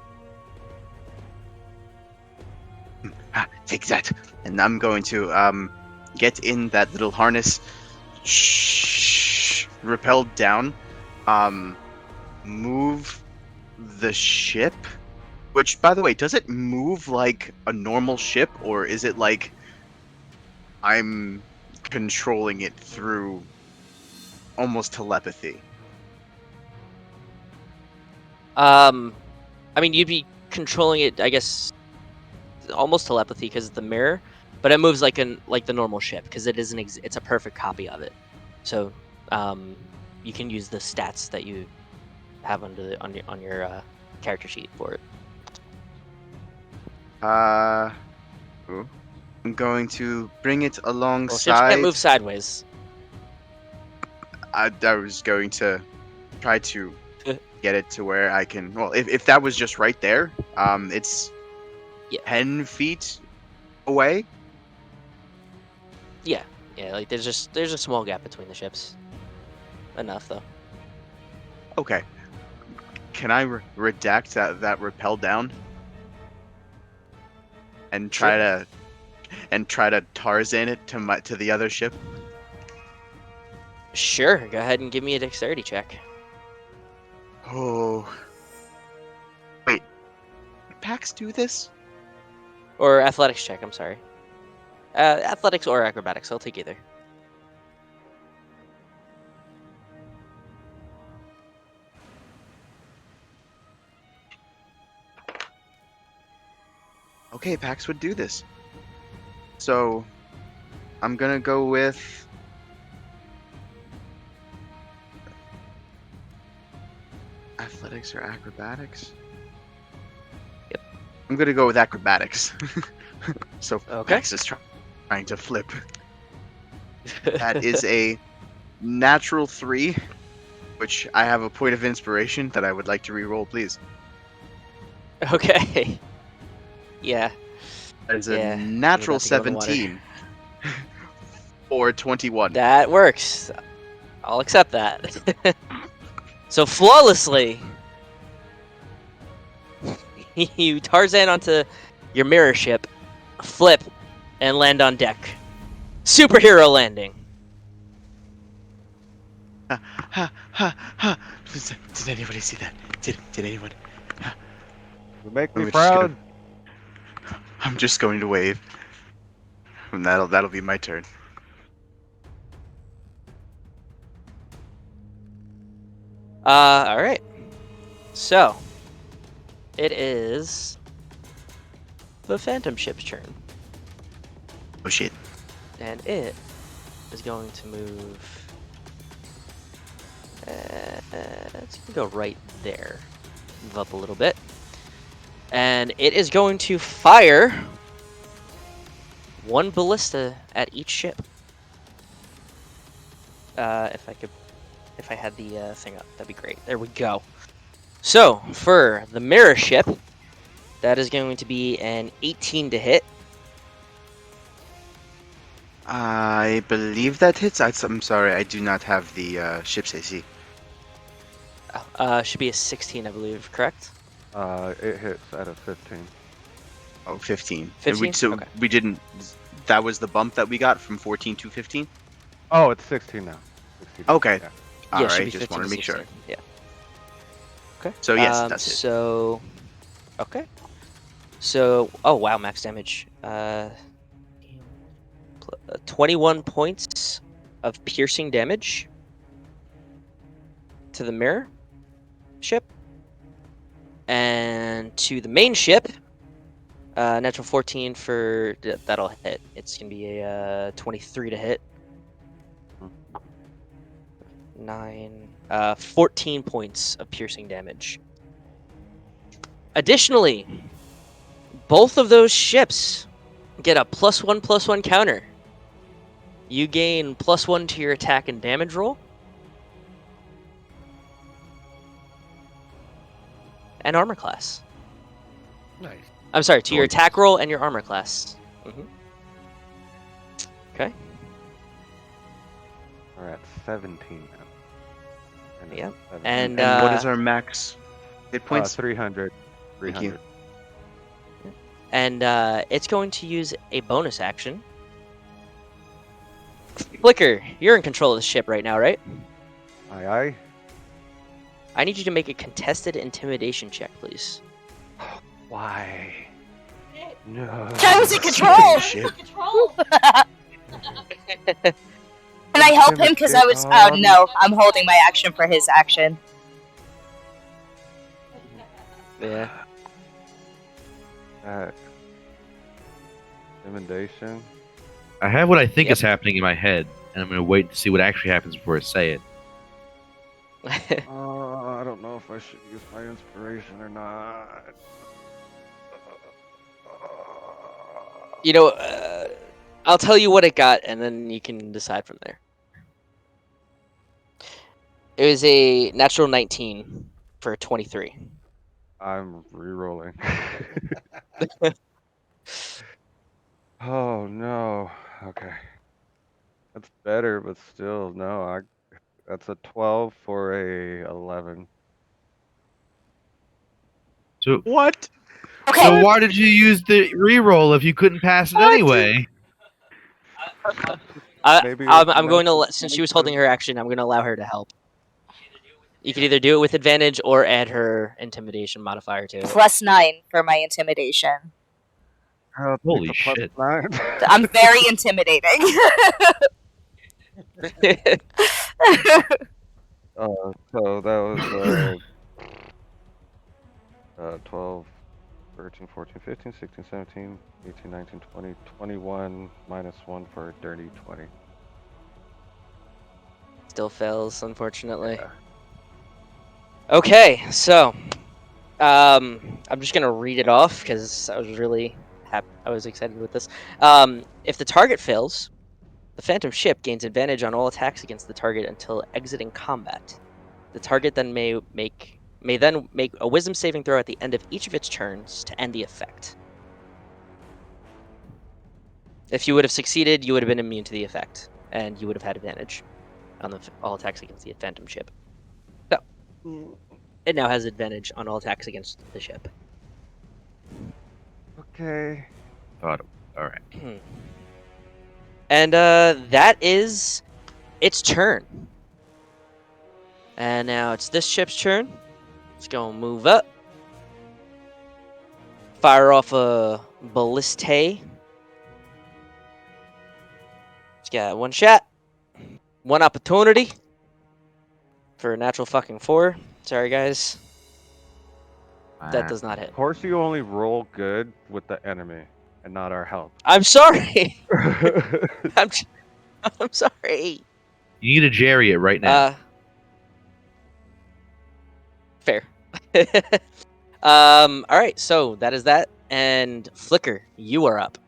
Take that. And I'm going to get in that little harness. Rappel down. Move the ship. Which, by the way, does it move like a normal ship, or is it like I'm controlling it through almost telepathy? I mean, you'd be controlling it, I guess, almost telepathy because it's the mirror, but it moves like the normal ship because it is it's a perfect copy of it. So, you can use the stats that you have on your character sheet for it. I'm going to bring it Well, ships alongside. can't move sideways. I was going to try to get it to where I can. Well, if that was just right there, it's 10 feet away. Yeah, like there's a small gap between the ships. Enough though. Okay. Can I redact that rappel down and try to Tarzan it to the other ship? Sure, go ahead and give me a dexterity check. Oh. Wait. Did Pax do this? Or athletics check, I'm sorry. Athletics or acrobatics, I'll take either. Okay, Pax would do this. So, I'm gonna go with athletics or acrobatics. Yep. I'm gonna go with acrobatics. So Okay. Pax is trying to flip. That is a natural 3, which I have a point of inspiration that I would like to re-roll, please. Okay. Yeah. That is Yeah, a you're natural about to go in the water. 17. Or 21. That works. I'll accept that. So flawlessly, you Tarzan onto your mirror ship, flip, and land on deck. Superhero landing. Ha, ha, ha. Did anybody see that? Did anyone? You make me We're just proud. I'm just going to wave. And that'll be my turn. All right. So, it is the Phantom Ship's turn, Oh shit. and it is going to move. It's gonna go right there, move up a little bit, and it is going to fire one ballista at each ship. If I had the thing up, that'd be great. There we go. So for the mirror ship, that is going to be an 18 to hit. I believe that hits. I'm sorry, I do not have the ship's AC. Should be a 16, I believe. Correct? It hits at a 15. Oh, 15. 15? So Okay. we didn't. That was the bump that we got from 14 to 15. Oh, it's 16 now. 16. Okay. Yeah. All Yeah, it should right, be just 15 wanted to to make sure. 16. Yeah. Okay. So yes, that's it. So, okay. So, oh wow, max damage. 21 points of piercing damage to the mirror. ship. And to the main ship, natural 14 for that'll hit. It's gonna be a 23 to hit. 14 points of piercing damage. Additionally, both of those ships get a +1/+1 counter. You gain +1 to your attack and damage roll. And armor class. Nice. I'm sorry, to your attack roll and your armor class. Okay. We're at 17 now. Yep. 7. And what is our max hit points? 300. Thank you. And it's going to use a bonus action. Flicker, you're in control of the ship right now, right? Aye, aye. I need you to make a contested intimidation check, please. Why? No. I was in control. Shit. Can I help him? Because I was. Oh no, I'm holding my action for his action. Yeah. Intimidation. I have what I think Yep. is happening in my head, and I'm going to wait to see what actually happens before I say it. I don't know if I should use my inspiration or not. You know, I'll tell you what it got, and then you can decide from there. It was a natural 19 for a 23. I'm re-rolling. Oh no. Okay. That's better, but still no. That's a 12 for a 11. So, What? Okay. so why did you use the reroll if you couldn't pass it anyway? Maybe I'm going to that's since she was holding her action, I'm going to allow her to help. You can either do it with advantage or add her intimidation modifier to it. +9 for my intimidation. Holy shit. I'm very intimidating. So that was 12, 13, 14, 15, 16, 17, 18, 19, 20, 21, -1 for a dirty 20. Still fails, unfortunately. Yeah. Okay, so I'm just gonna read it off because I was really happy. I was excited with this. If the target fails, the Phantom ship gains advantage on all attacks against the target until exiting combat. The target then may then make a Wisdom saving throw at the end of each of its turns to end the effect. If you would have succeeded, you would have been immune to the effect, and you would have had advantage on all attacks against the Phantom ship. So, it now has advantage on all attacks against the ship. Okay. Thought it. All right. And that is its turn. And now it's this ship's turn. It's going to move up. Fire off a ballista. It's got one shot. One opportunity. For a natural fucking 4. Sorry, guys. That does not hit. Of course, you only roll good with the enemy and not our help. I'm sorry. I'm sorry. You need to Jerry it right now. Fair. All right, so that is that. And Flicker, you are up.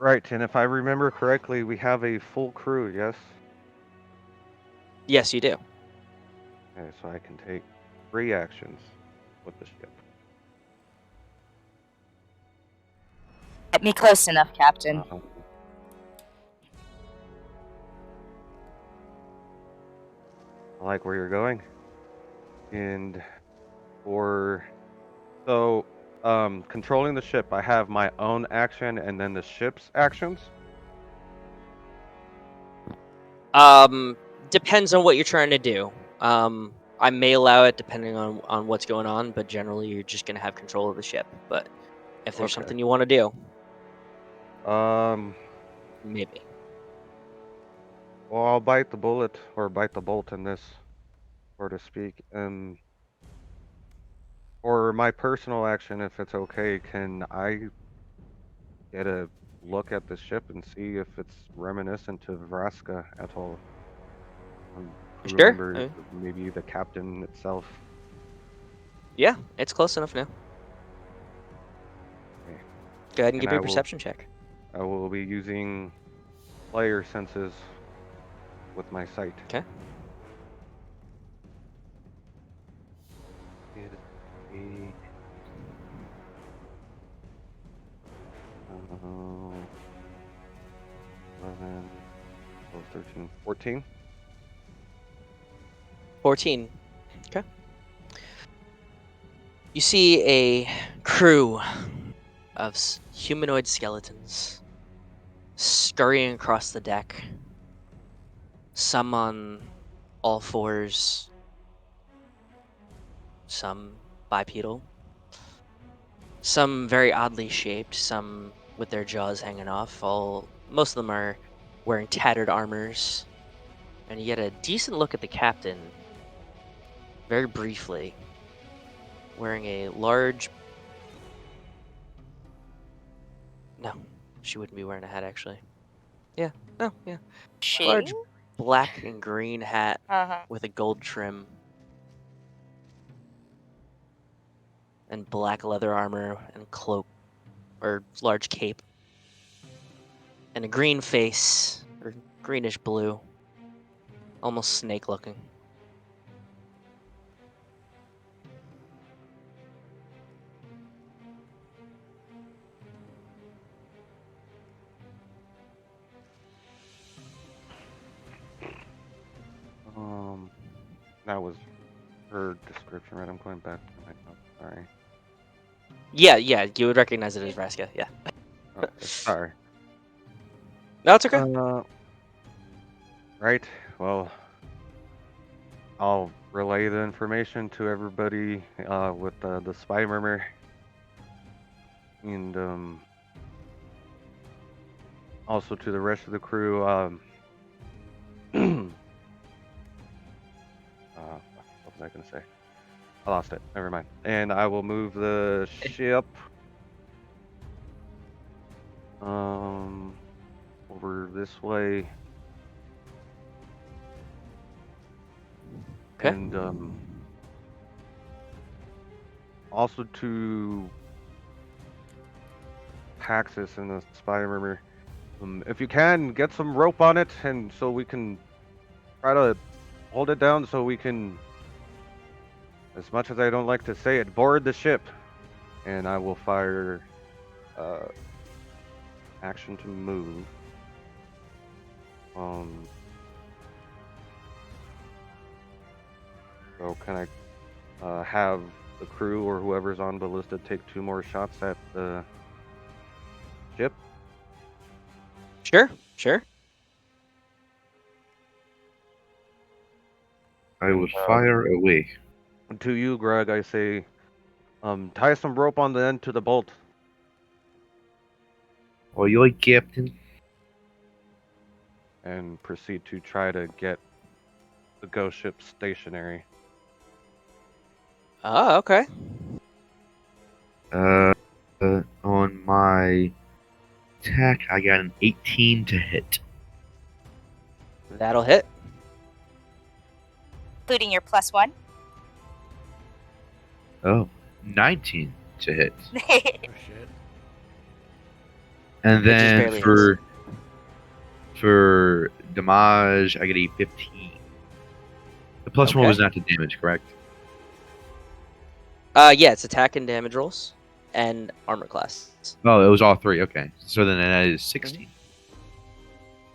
Right, and if I remember correctly, we have a full crew, yes? Yes, you do. Okay, so I can take 3 actions with the ship. Get me close enough, Captain. I like where you're going. And controlling the ship, I have my own action and then the ship's actions. Depends on what you're trying to do. I may allow it depending on what's going on, but generally you're just gonna have control of the ship. But if there's something you want to do, maybe. Well, I'll bite the bullet or bite the bolt in this. so to speak. For my personal action, if it's okay, can I get a look at the ship and see if it's reminiscent of Vraska at all? Crew Sure. members, or maybe the captain itself. Yeah, it's close enough now. Okay. Go ahead and give And me a perception check. I will be using player senses with my sight. Okay. It is a 11, 12, 13, 14. 14. Okay. You see a crew of humanoid skeletons scurrying across the deck. Some on all fours, some bipedal, some very oddly shaped, some with their jaws hanging off. Most of them are wearing tattered armors, and you get a decent look at the captain very briefly, wearing a large... No, she wouldn't be wearing a hat, actually. Yeah, no, yeah. She? Large black and green hat Uh-huh. with a gold trim. And black leather armor and cloak, or large cape. And a green face, or greenish blue. Almost snake looking. That was her description, right? I'm going back to my notes. Sorry. Yeah, you would recognize it as Vraska, yeah. Okay, sorry. No, it's okay. Right. Well, I'll relay the information to everybody with the spy murmur, and also to the rest of the crew. What was I gonna say? I lost it. Never mind. And I will move the ship over this way. Okay. And also to Paxxus and the spy murmur. If you can, get some rope on it, and so we can try to hold it down so we can, as much as I don't like to say it, board the ship. And I will fire action to move. So can I have the crew or whoever's on ballista take 2 more shots at the ship? Sure. I will fire away. To you, Greg, I say, tie some rope on the end to the bolt. Oh, yoy, Captain. And proceed to try to get the ghost ship stationary. Oh, okay. On my attack, I got an 18 to hit. That'll hit. Including your +1. Oh, 19 to hit. Oh shit. And It just then barely for damage, I get a 15. The plus one Okay. was not to damage, correct? Yeah, it's attack and damage rolls, and armor class. Oh, it was all 3. Okay, so then that is 16.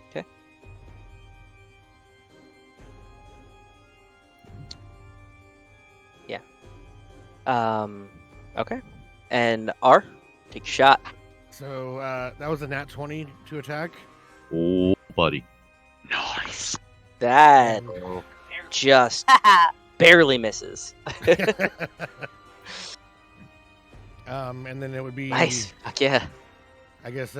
Okay. Yeah. Okay. And R, take a shot. So that was a nat 20 to attack. Oh, buddy. Nice. That Oh, just barely misses. And then it would be Nice. Fuck yeah. I guess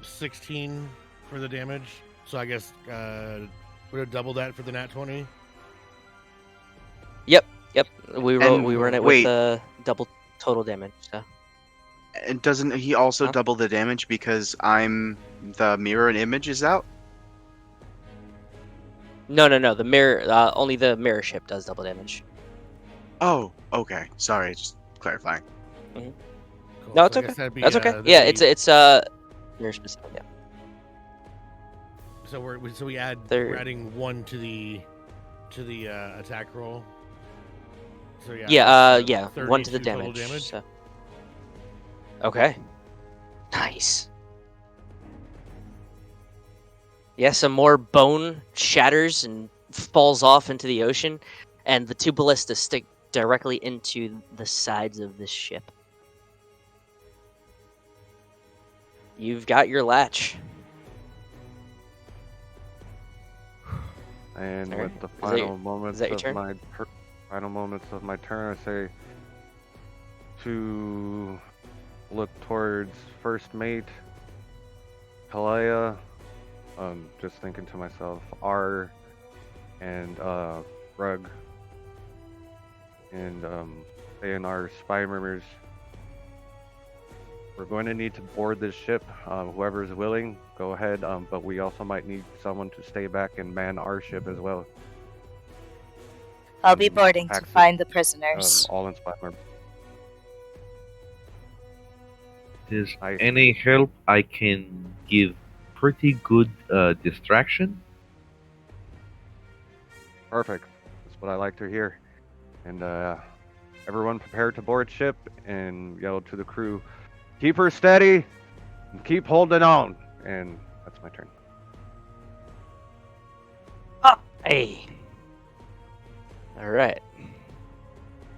16 for the damage. So I guess would have doubled that for the nat 20. Yep. We run it with wait. double total damage. So. And doesn't he also Huh? double the damage because I'm the mirror and image is out? No. The mirror, only the mirror ship does double damage. Oh, okay. Sorry, just clarifying. Cool. No, So it's I okay. guess that'd be, That's okay. that'd Yeah, be- it's mirror specific. Yeah. So we add There- we're adding 1 to the attack roll. So Yeah. 1 to the 32 total damage. So. Okay. Nice. Yeah, some more bone shatters and falls off into the ocean, and the 2 ballistas stick directly into the sides of this ship. You've got your latch. And Alright. with the Is that final your- moments that your of turn? my final moments of my turn, I say to look towards first mate Calaia. Just thinking to myself, R and Grug and saying our spy murmurs. We're going to need to board this ship. Whoever is willing, go ahead. But we also might need someone to stay back and man our ship as well. I'll be boarding to Paxxus, find the prisoners. All in spy murmur. Is I- any help I can give pretty good distraction? Perfect. That's what I like to hear. And everyone prepare to board ship and yell to the crew, keep her steady and keep holding on. And that's my turn. Hey. All right.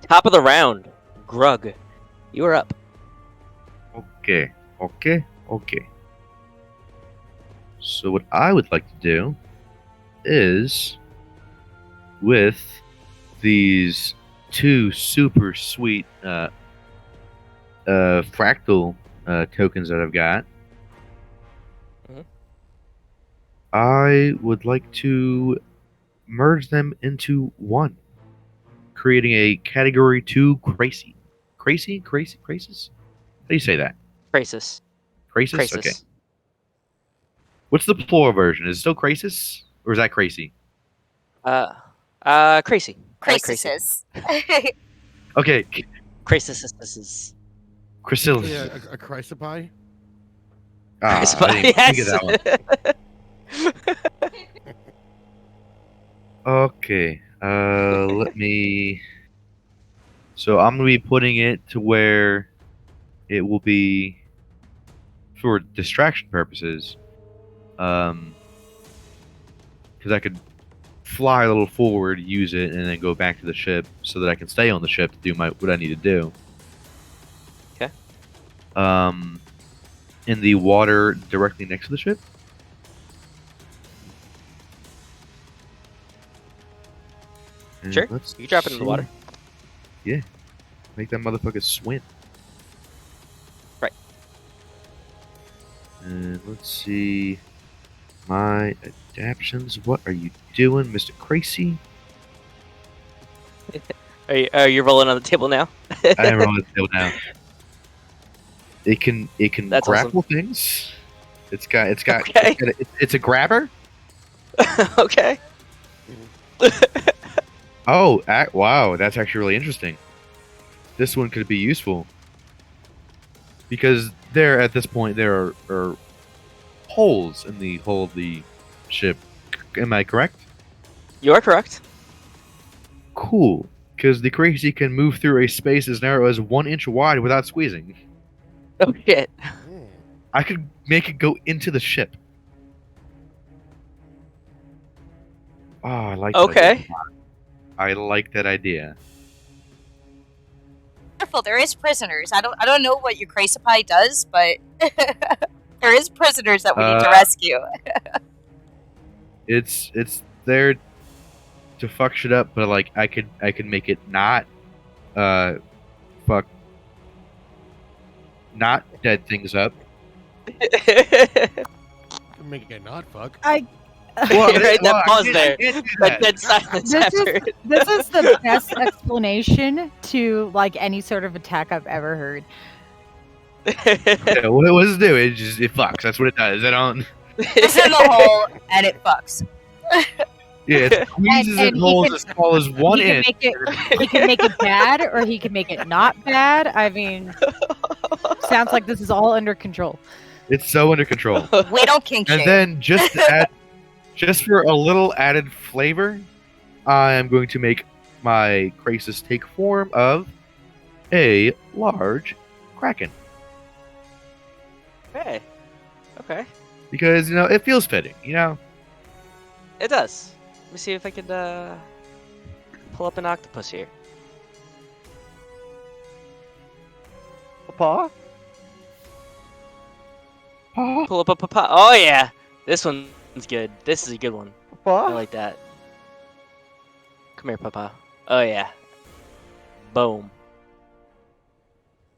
Top of the round, Grug. You are up. Okay. So what I would like to do is, with these 2 super sweet fractal tokens that I've got, Mhm. I would like to merge them into one, creating a category 2 crazy. Crazy? How do you say that? Crisis. Crasis? Okay. What's the plural version? Is it still Crasis? Or is that crazy? Crazy. I like crazy. Crisis. Okay. Crisis. This is. Chrysalis. Yeah, a chrysopie. I didn't get that one. Okay. Let me. So I'm gonna be putting it to where it will be for distraction purposes. Because I could fly a little forward, use it, and then go back to the ship so that I can stay on the ship to do what I need to do. Okay. In the water directly next to the ship. And Sure. let's You drop it in the see. water. Yeah. Make that motherfucker swim. Right. And let's see. My adaptions. What are you doing, Mr. Crazy? Are you rolling on the table now? I am on the table now. It can That's grapple things. It's got Okay. it's a grabber. Okay. Oh, wow, that's actually really interesting. This one could be useful because at this point there are holes in the hull of the ship. Am I correct? You are correct. Cool, because the crazy can move through a space as narrow as 1 inch wide without squeezing. Oh shit. I could make it go into the ship. Oh, I like that Okay. idea. I like that idea. Careful, there is prisoners. I don't know what your chrysopie does, but there is prisoners that we need to rescue. It's there to fuck shit up, but like I could make it not not dead things up. Make it not fuck. Well, right, that I pause can't- there. I can't do That that. dead silence This after. this is the best explanation to like any sort of attack I've ever heard. Yeah, what does it do? It fucks. That's what it does. I don't. It's in the hole and it fucks. Yeah, it squeezes And and he holes can- as small as 1 he can inch. make it he can make it bad or he can make it not bad. I mean, sounds like this is all under control. It's so under control. We don't kink And shame. then just for a little added flavor, I am going to make my Krasis take form of a large kraken Okay. Okay. because it feels fitting. It does. Let me see if I can pull up an octopus here. Papa? Pull up a papa. Oh yeah, this one's good. This is a good one. I Papa? like that. Come here, papa. Oh yeah. Boom.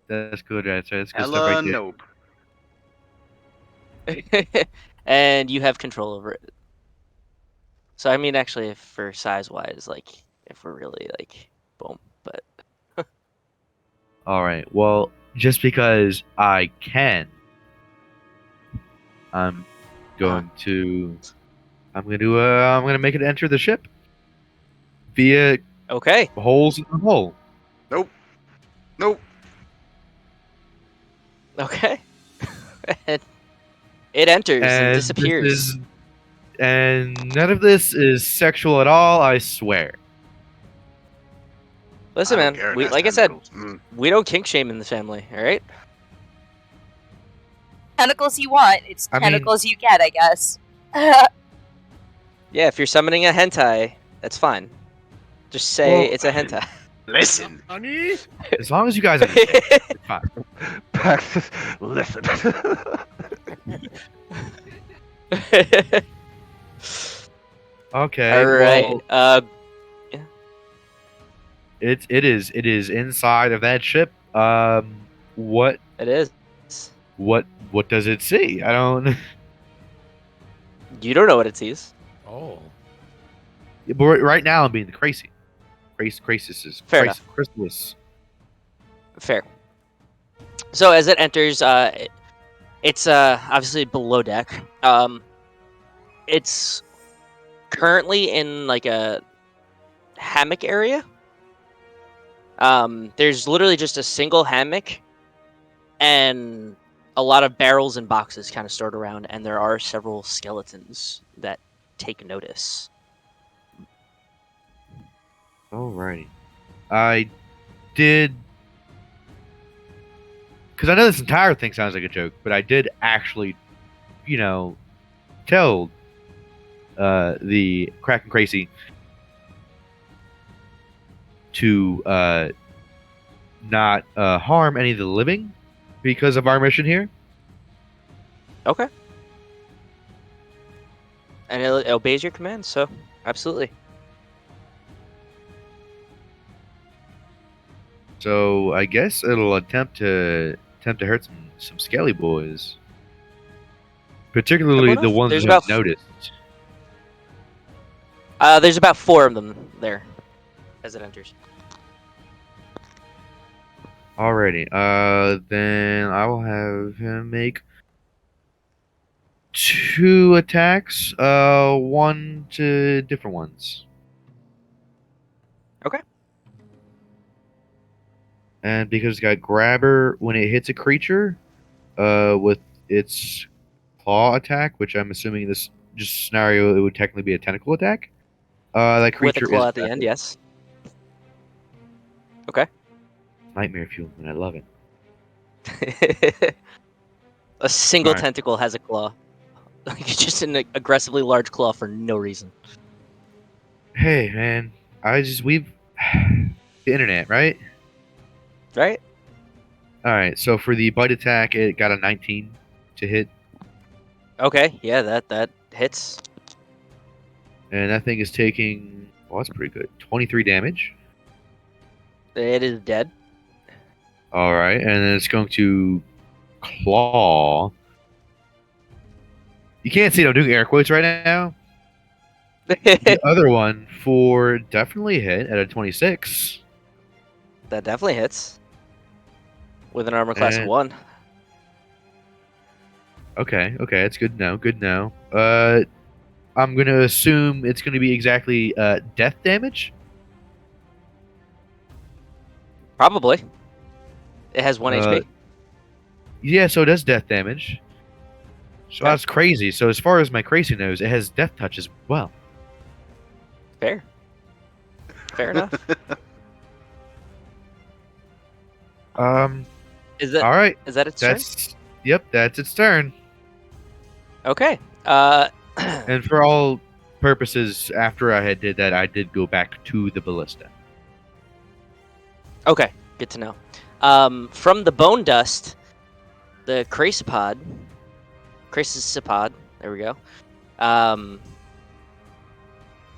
That's good. That's good stuff Hella right there. nope. And you have control over it. So I mean, actually, if for size wise, like if we're really like, boom. But All right. Well, just because I can, I'm going to I'm gonna make it enter the ship via okay. holes in the hull. Nope. Okay. And it enters and this disappears. and none of this is sexual at all. I swear. Listen, I don't man. care, it We, has like I said, tentacles. Mm. we don't kink shame in this family. All right. Tentacles you want, it's I mean- tentacles you get, I guess. Yeah, if you're summoning a hentai, that's fine. Just say Well- it's a hentai. Listen. Honey? As long as you guys understand, it's fine. Paxxus, listen. Okay. All right. well, it is inside of that ship. What It is. what does it see? I don't. You don't know what it sees. Oh. But right now I'm being the crazy. Krasis is Fair enough. Chrysalis. Fair. So as it enters, it's obviously below deck. It's currently in like a hammock area. There's literally just a single hammock and a lot of barrels and boxes kind of stored around, and there are several skeletons that take notice. Alrighty. I did. Because I know this entire thing sounds like a joke, but I did actually, tell the Kraken Crazy to not harm any of the living because of our mission here. Okay. And it obeys your commands, so absolutely. So I guess it'll attempt to hurt some scaly boys, particularly Fair the enough. ones There's that have about- noticed. There's about 4 of them there as it enters. Alrighty. Then I will have him make 2 attacks. 1 to different ones. Okay. And because it's got grabber, when it hits a creature, with its claw attack, which I'm assuming in this just scenario it would technically be a tentacle attack. That With creature a claw is at the end, yes. Okay. nightmare fuel, and I love it. A single Alright. tentacle has a claw. Like just an aggressively large claw for no reason. Hey man, we've the internet, right? Right? Alright, so for the bite attack, it got a 19 to hit, Okay, yeah, that hits. and that thing is taking, well, that's pretty good, 23 damage. It is dead. Alright, and then it's going to claw. You can't see it, I'm doing air quotes right now. The other one for definitely hit at a 26. That definitely hits. With an armor class of And 1. okay, it's good now. Good now. I'm gonna assume it's gonna be exactly death damage. Probably. It has 1 Uh, HP. yeah, so it does death damage. So Okay. that's crazy. So as far as my crazy knows, it has death touch as well. Fair. Fair enough. Is that All right. is that its turn? Yep, that's its turn. Okay. And for all purposes, after I had did that, I did go back to the ballista. Okay, good to know. From the bone dust, the Cracepod, there we go,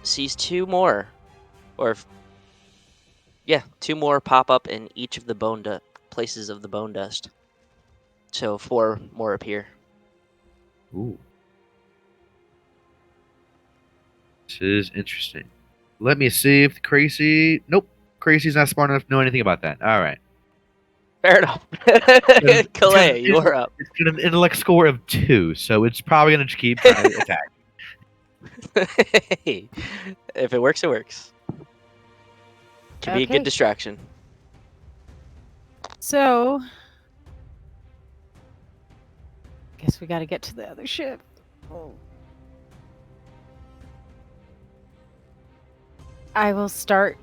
sees 2 more, two more pop up in each of the places of the bone dust. So 4 more appear. Ooh. This is interesting. Let me see if the crazy... Nope. Crazy's not smart enough to know anything about that. All right. Fair enough. Calaia, you are up. It's got an intellect score of 2, so it's probably going to keep trying to attack. If it works, it works. Can be a good Okay. distraction. So, guess we got to get to the other ship. Oh. I will start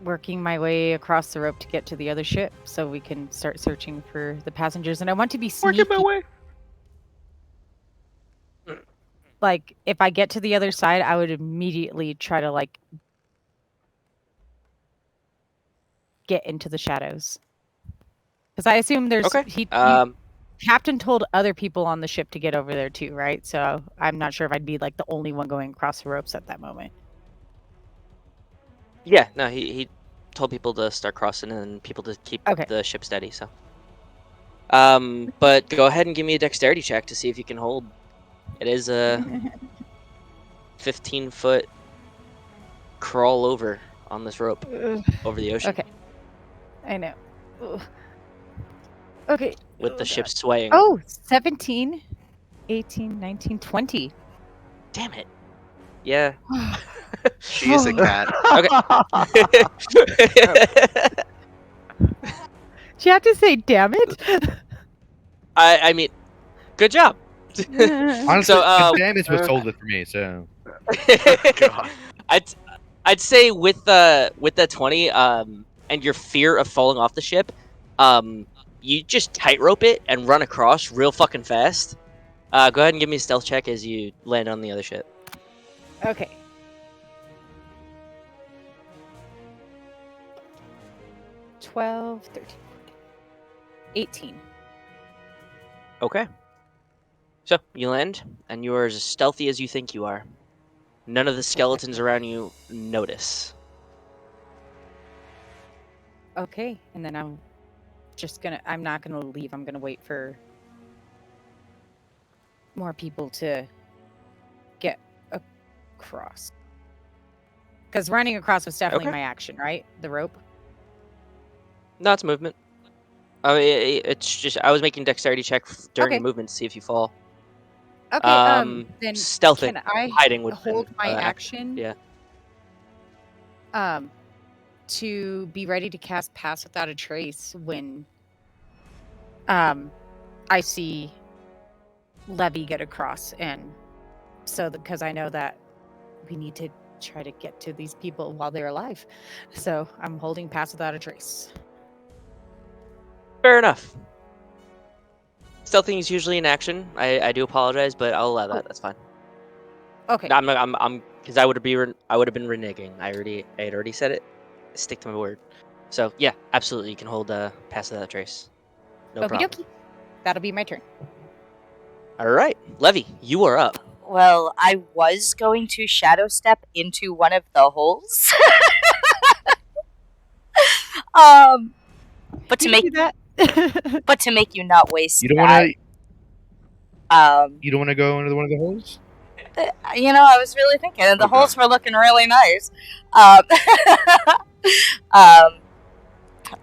working my way across the rope to get to the other ship so we can start searching for the passengers. And I want to be sneaky. Working my way. Like, if I get to the other side, I would immediately try to, like, get into the shadows. Because I assume there's... Okay. Captain told other people on the ship to get over there too, right? So I'm not sure if I'd be, like, the only one going across the ropes at that moment. Yeah, no, he told people to start crossing and people to keep Okay. the ship steady, so. But go ahead and give me a dexterity check to see if you can hold. It is a 15-foot crawl over on this rope over the ocean. Okay. I know. Ugh. Okay. With the ship swaying. Oh, 17, 18, 19, 20. Damn it. Yeah. She is a cat. Okay. Do you have to say damn it? I mean, good job. Honestly, So, the damage was sold it for me, so... God. I'd say with the 20, and your fear of falling off the ship, you just tightrope it and run across real fucking fast. Go ahead and give me a stealth check as you land on the other ship. Okay. $12, 13, 18. Okay. So, you land, and you are as stealthy as you think you are. None of the skeletons around you notice. Okay, and then I'm not gonna leave. I'm gonna wait for more people to get across. Because running across was definitely Okay. my action, right? The rope? No, it's movement. I mean, it's just, I was making dexterity check during Okay. the movement to see if you fall. Okay, then Stealthing, can I hiding would hold my action. action? Yeah. To be ready to cast Pass Without a Trace when I see Levi get across, and so because I know that we need to try to get to these people while they're alive, so I'm holding Pass Without a Trace. Fair enough. Stealthing is usually an action. I do apologize, but I'll allow that. That's fine. Okay. No, I'm because I would have been reneging. I had already said it. Stick to my word. So yeah, absolutely, you can hold Pass Without a Trace. No problem. Okie dokie. That'll be my turn. All right, Levi, you are up. Well, I was going to shadow step into one of the holes. But to You make do that. but to make you not waste You don't that. want to. You don't want to go into one of the holes. I was really thinking, and the Oh, God. holes were looking really nice. Um, um,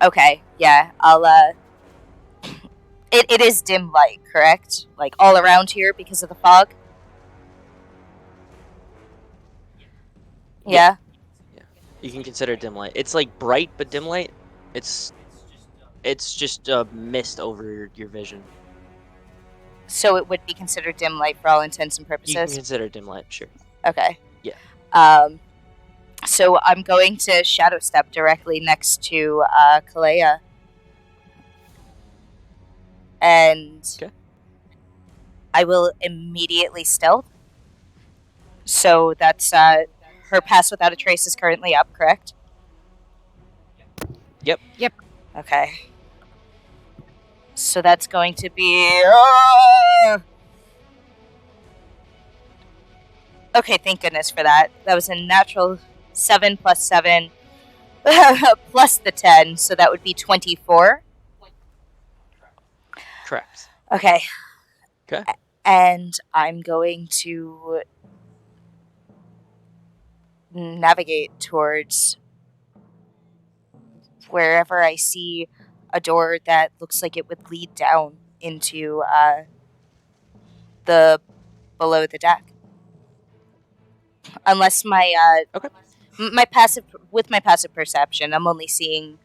okay, yeah, I'll, it is dim light, correct? Like, all around here because of the fog? Yeah? Yeah. You can consider it dim light. It's like bright but dim light. It's just a mist over your vision. So it would be considered dim light for all intents and You can purposes? consider it dim light, sure. Okay. Yeah. So I'm going to shadow step directly next to Calaia. And Okay. I will immediately stealth. So that's her pass without a trace is currently up, correct? Yep. Okay. So that's going to be. Okay, thank goodness for that. That was a natural 7 plus 7 plus the 10, so that would be 24. Correct. Okay. Okay. And I'm going to navigate towards wherever I see a door that looks like it would lead down into the below the deck. Unless my Okay. my passive with my passive perception, I'm only seeing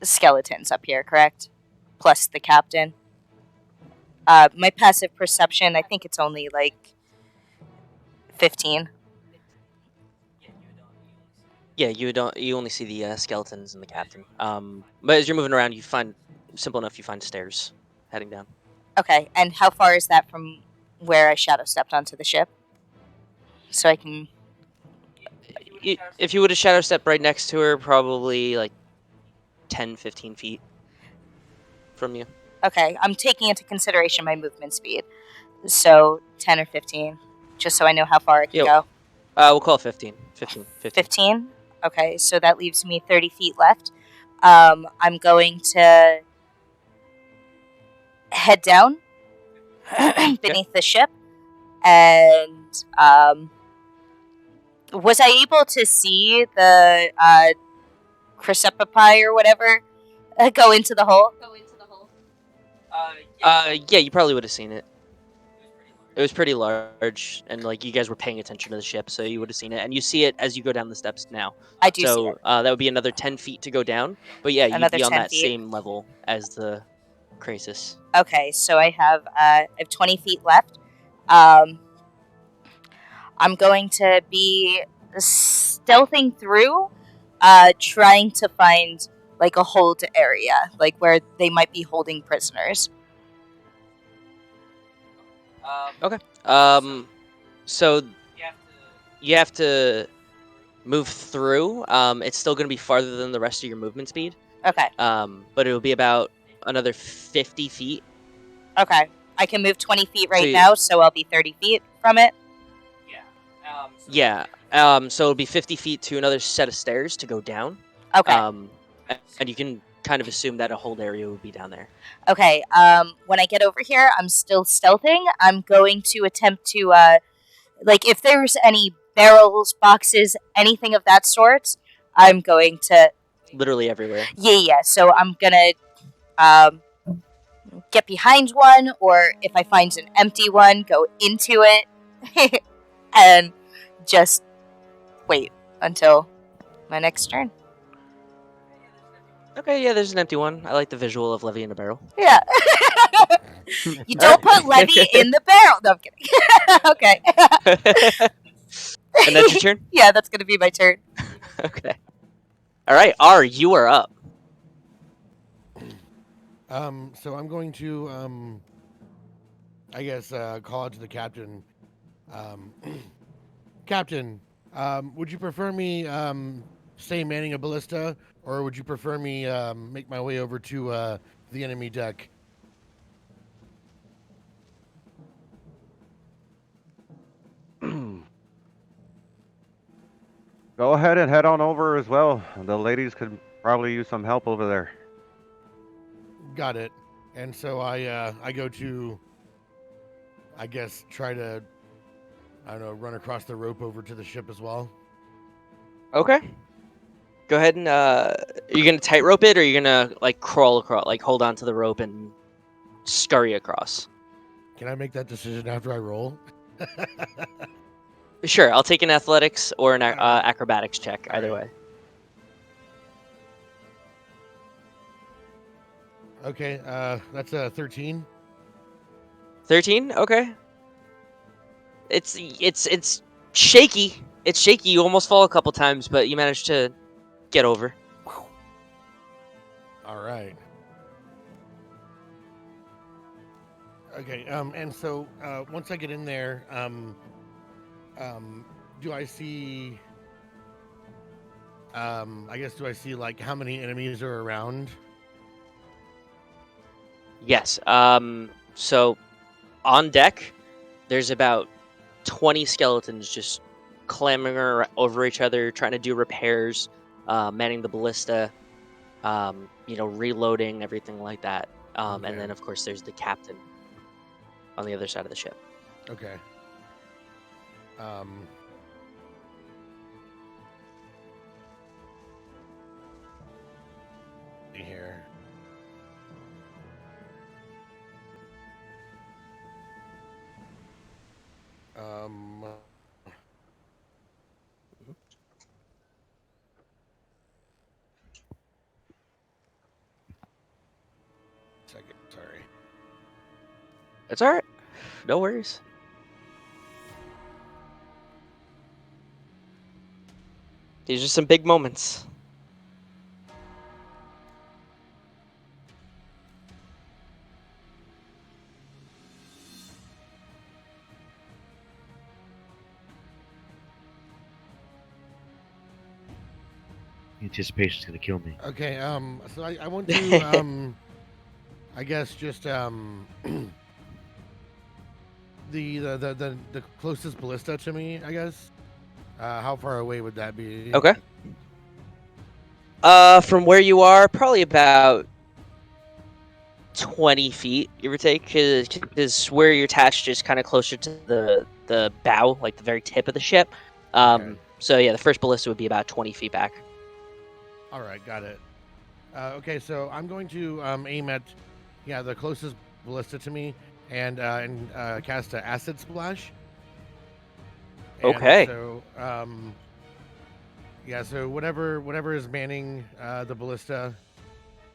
skeletons up here, correct? Plus the captain. My passive perception, I think it's only like 15. Yeah, you only see the skeletons and the captain. But as you're moving around, you find stairs heading down. Okay, and how far is that from where I shadow stepped onto the ship? So I can. If you would have shadow step right next to her, probably like 10, 15 feet from you. Okay, I'm taking into consideration my movement speed. So 10 or 15, just so I know how far I can go. We'll call it 15. 15. 15? Okay, so that leaves me 30 feet left. I'm going to head down beneath the ship. And was I able to see the Cryptopai or whatever go into the hole? Yeah, you probably would have seen it. It was pretty large, and like you guys were paying attention to the ship, so you would have seen it. And you see it as you go down the steps now. I do see it. So that would be another 10 feet to go down. But yeah, you'd Another be on 10 that feet. same level as the Crisis. Okay, so I have 20 feet left. I'm going to be stealthing through, trying to find like a hold area, like where they might be holding prisoners. Okay. So you have to move through. It's still going to be farther than the rest of your movement speed. Okay. But it'll be about another 50 feet. Okay. I can move 20 feet right So now, so I'll be 30 feet from it. Yeah. So it'll be 50 feet to another set of stairs to go down. Okay. And you can kind of assume that a hold area would be down there. Okay. When I get over here, I'm still stealthing. I'm going to attempt to, like, if there's any barrels, boxes, anything of that sort, I'm going to. Literally everywhere. Yeah. So I'm gonna, get behind one, or if I find an empty one, go into it, and just wait until my next turn. Okay, yeah, there's an empty one. I like the visual of Levy in a barrel. Yeah. You don't put Levy in the barrel. No, I'm kidding. Okay. And that's your turn? Yeah, that's going to be my turn. Okay. All right, R, you are up. So I'm going to, I guess, call out to the captain. Captain, would you prefer me stay manning a ballista, or would you prefer me make my way over to the enemy deck? Go ahead and head on over as well. The ladies could probably use some help over there. Got it. And so I go to, I guess, try to I don't know, run across the rope over to the ship as well. Okay. Go ahead and are you gonna tightrope it, or are you gonna like crawl across, like hold on to the rope and scurry across? Can I make that decision after I roll? Sure, I'll take an athletics or an All right. acrobatics check. All Either right. way. Okay, that's a 13. 13. Okay. It's shaky. It's shaky. You almost fall a couple times, but you managed to get over. All right. Okay, and so once I get in there, do I see? I guess do I see like how many enemies are around? Yes. So on deck, there's about 20 skeletons just clambering over each other, trying to do repairs, manning the ballista, reloading, everything like that. And Okay. then, of course, there's the captain on the other side of the ship. Okay. Here. Second, sorry. It's all right. No worries. These are some big moments. Anticipation's gonna kill me. Okay, so I want to, I guess just, the closest ballista to me, I guess. How far away would that be? Okay. From where you are, probably about 20 feet, give or take, because where you're attached is kind of closer to the bow, like the very tip of the ship. Okay. So yeah, the first ballista would be about 20 feet back. All right, got it. Okay, so I'm going to aim at, the closest ballista to me, and cast an acid splash. And Okay. so, so whatever is manning the ballista,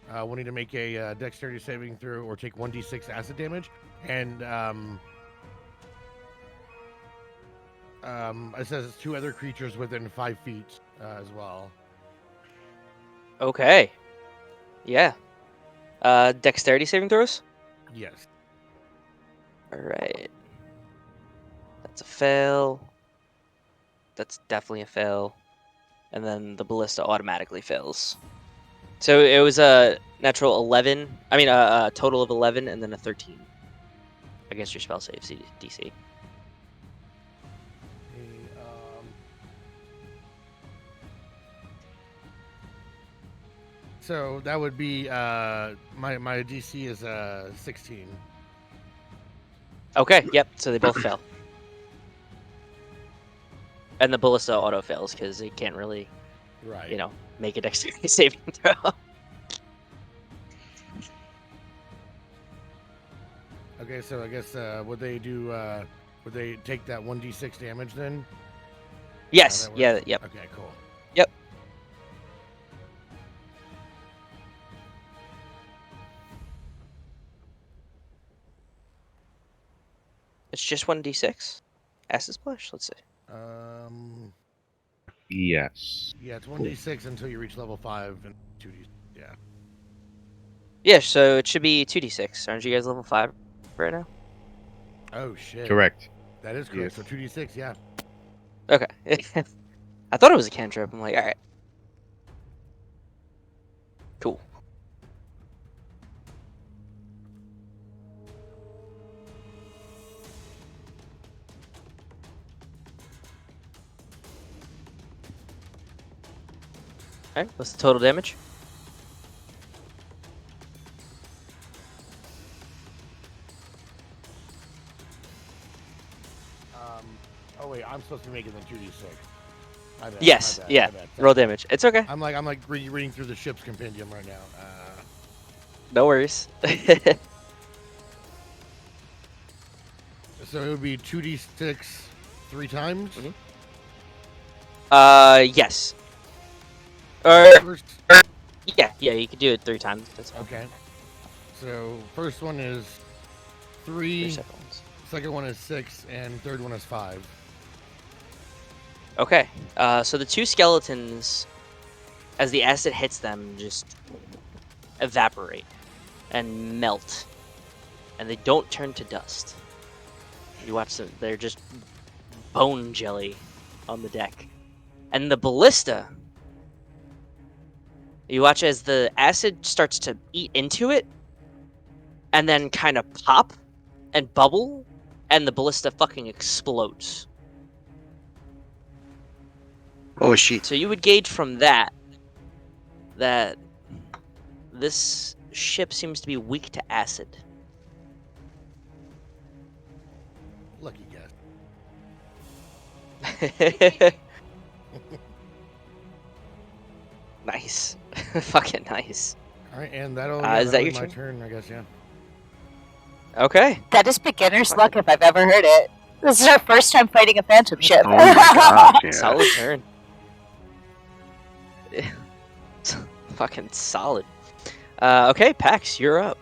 will need to make a dexterity saving throw or take 1d6 acid damage, and it says 2 other creatures within 5 feet as well. Okay. Yeah. Dexterity saving throws? Yes. Alright. That's a fail. That's definitely a fail. And then the ballista automatically fails. So it was a natural 11. I mean, a total of 11 and then a 13 against your spell save DC. So that would be my DC is 16. Okay, yep, so they both fail. And the ballista auto fails because it can't really, Right. make a dexterity saving throw. Okay, so I guess would they take that 1d6 damage then? Yes, yeah, yep. Okay, cool. Yep. It's just 1d6? Acid Splash? Let's see. Yes. Yeah, it's 1d6 until you reach level 5 and 2d. Yeah. Yeah, so it should be 2d6. Aren't you guys level 5 right now? Oh shit. Correct. That is correct. Yes. So 2d6, yeah. Okay. I thought it was a cantrip. I'm like, alright. Cool. Alright, what's the total damage? Oh wait, I'm supposed to be making the 2d6. My bad. Yes, My bad. yeah. My bad. Roll Sorry. damage. It's okay. I'm like reading through the ship's compendium right now. No worries. So it would be 2d6 3 times. Mhm. Yes. Or First, yeah, you can do it 3 times. That's fine. okay. So first one is 3 3, separate ones. second one is 6, and third one is 5. Okay. So the 2 skeletons, as the acid hits them, just evaporate and melt, and they don't turn to dust. You watch them; they're just bone jelly on the deck. And the ballista, you watch as the acid starts to eat into it, and then kind of pop and bubble, and the ballista fucking explodes. Oh shit! So you would gauge from that this ship seems to be weak to acid. Lucky guess. Nice. Fucking nice. All right, and that'll Is that be your my turn? turn, I guess. Yeah. Okay. That is beginner's luck if I've ever heard it. This is our first time fighting a phantom ship. Oh my god! Yeah. Solid turn. Fucking solid. Okay, Pax, you're up.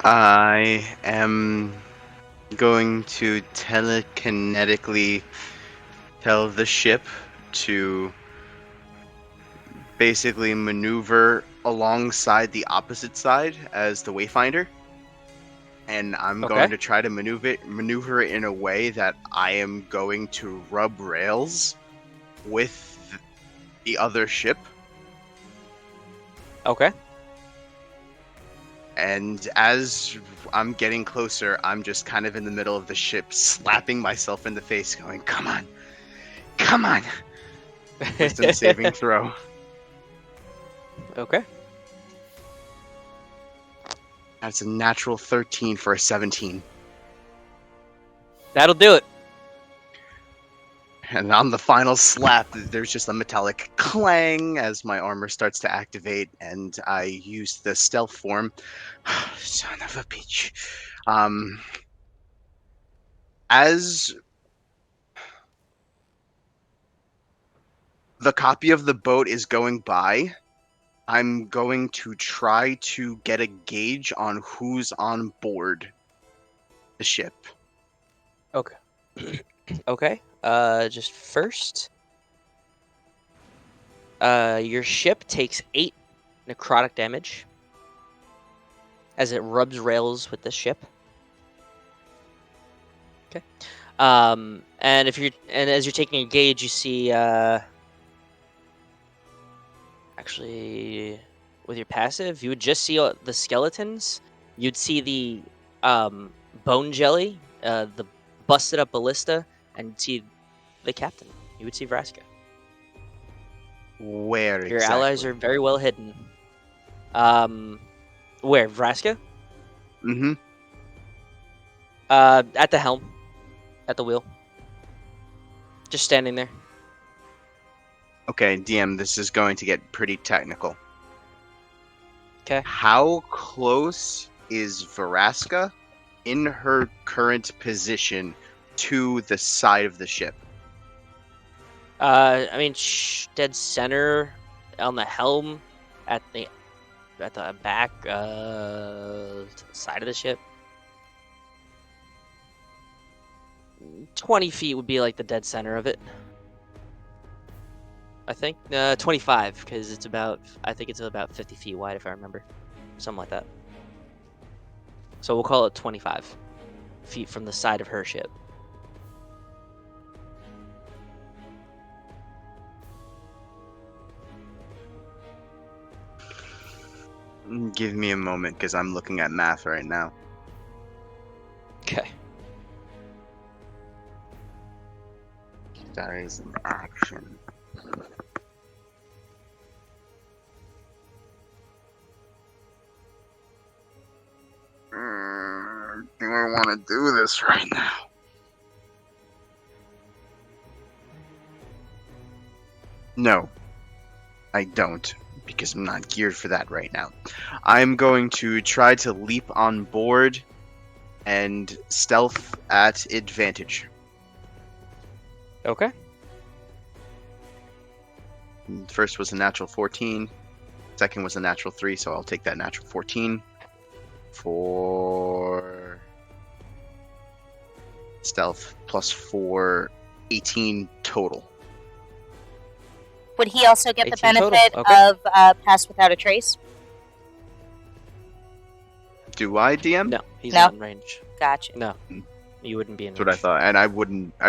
I am going to telekinetically tell the ship to basically maneuver alongside the opposite side as the Wayfinder. And I'm Okay. going to try to maneuver it in a way that I am going to rub rails with the other ship. Okay. And as I'm getting closer, I'm just kind of in the middle of the ship, slapping myself in the face, going, "Come on! Come on!" Wisdom saving throw. Okay. That's a natural 13 for a 17. That'll do it. And on the final slap, there's just a metallic clang as my armor starts to activate, and I use the stealth form. Son of a bitch. As the copy of the boat is going by, I'm going to try to get a gauge on who's on board the ship. Okay. Okay. Just first, your ship takes 8 necrotic damage as it rubs rails with the ship. Okay. And as you're taking a gauge, you see, actually, with your passive, you would just see the skeletons. You'd see the bone jelly, the busted up ballista, and you'd see the captain. You would see Vraska. Where Your exactly? allies are very well hidden. Where? Vraska? Mm-hmm. At the helm. At the wheel. Just standing there. Okay, DM, this is going to get pretty technical. Okay. How close is Vraska in her current position to the side of the ship? I mean, dead center on the helm at the back to the side of the ship. 20 feet would be like the dead center of it. I think 25 because I think it's about 50 feet wide if I remember, something like that. So we'll call it 25 feet from the side of her ship. Give me a moment because I'm looking at math right now. Okay. That is an action. Do I want to do this right now? No, I don't, because I'm not geared for that right now. I'm going to try to leap on board and stealth at advantage. Okay. First was a natural 14. Second was a natural 3, so I'll take that natural 14 for stealth plus 4, 18 total. Would he also get the 18 total, benefit okay. of Pass Without a Trace? Do I, DM? No, he's No. not in range. Gotcha. No, you wouldn't be in That's what I range. thought, and I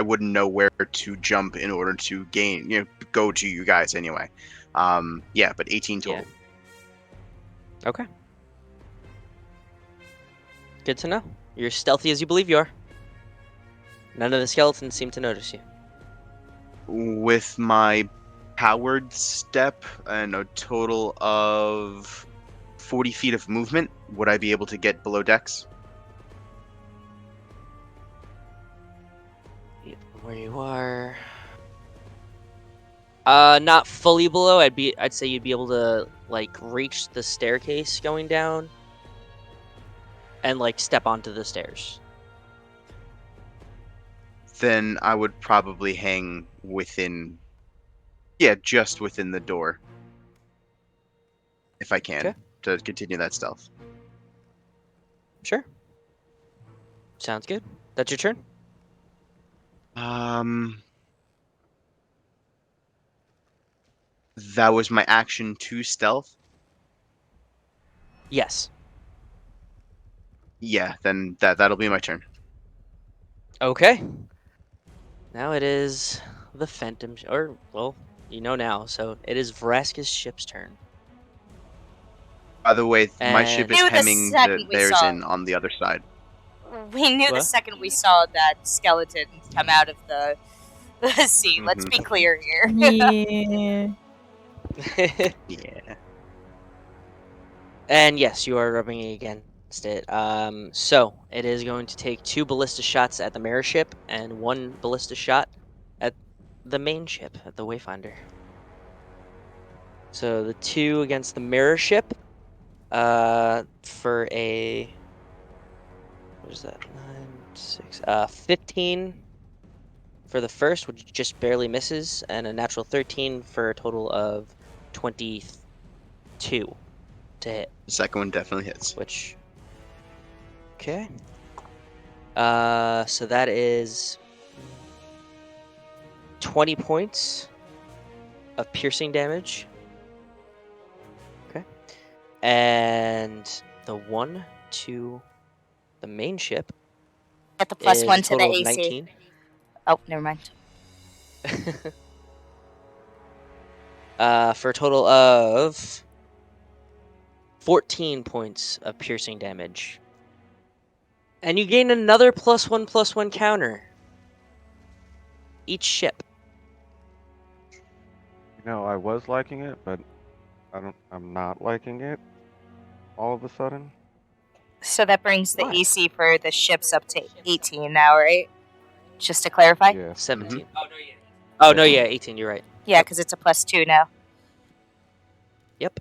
wouldn't know where to jump in order to gain, go to you guys anyway. Yeah, but 18 total. Yeah. Okay. Good to know. You're as stealthy as you believe you are. None of the skeletons seem to notice you. With my powered step and a total of 40 feet of movement, would I be able to get below decks? Where you are. Not fully below. I'd say you'd be able to like reach the staircase going down and like step onto the stairs. Then I would probably hang within, just within the door, if I can, Okay. to continue that stealth. Sure. Sounds good. That's your turn? That was my action to stealth. Yes. Yeah, then that'll be my turn. Okay. Now it is the Phantom, or, well, you know now, so it is Vraska's ship's turn. By the way, my ship And- is Knew the hemming second we theirs saw in it. on the other side. We knew the What? second we saw that skeleton come out of the sea. Let's be clear here. Yeah. Yeah. And yes, you are rubbing against it. So it is going to take 2 ballista shots at the mirror ship and 1 ballista shot at the main ship, at the Wayfinder. So the 2 against the mirror ship, for a, what is that? 9, 6, 15 for the first, which just barely misses, and a natural 13 for a total of 22 to hit. The second one definitely hits. Which, okay. So that is 20 points of piercing damage. Okay. And the 1 to the main ship Get the plus is 1 a to the total of AC. 19. Oh, never mind. For a total of 14 points of piercing damage. And you gain another +1/+1 counter. Each ship. I was liking it, but I'm not liking it all of a sudden. So that brings the Why? AC for the ships up to 18 now, right? Just to clarify? Yeah. 17. Oh, no, yeah, 18, you're right. Yeah, because it's a plus 2 now. Yep.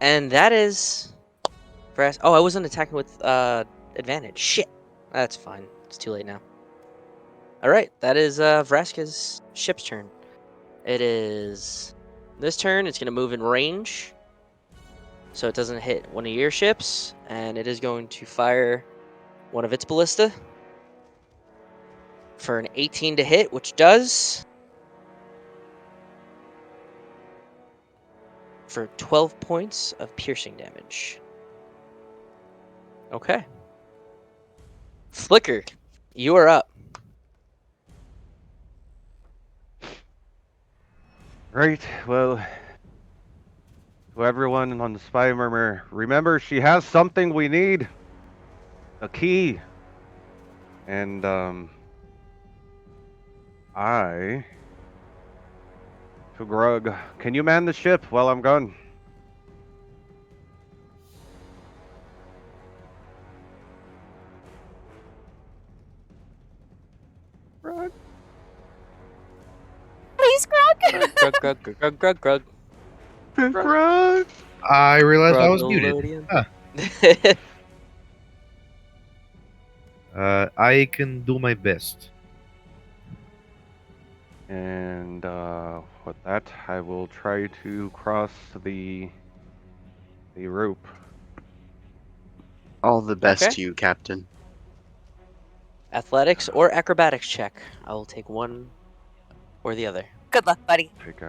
And that is... Oh, I wasn't attacking with advantage. Shit. That's fine. It's too late now. Alright, that is Vraska's ship's turn. It is... This turn, it's going to move in range. So it doesn't hit one of your ships. And it is going to fire one of its ballista. For an 18 to hit, which does... For 12 points of piercing damage. Okay. Flicker, you are up. Right. Well, to everyone on the Spy Murmur, remember she has something we need. A key. And to Grug, can you man the ship while I'm gone? Grug? Grug. Grug. I realized I was muted. Grugalodian. I can do my best. And with that, I will try to cross the rope. All the best Okay. to you, Captain. Athletics or acrobatics check. I will take one or the other. Good luck, buddy. Take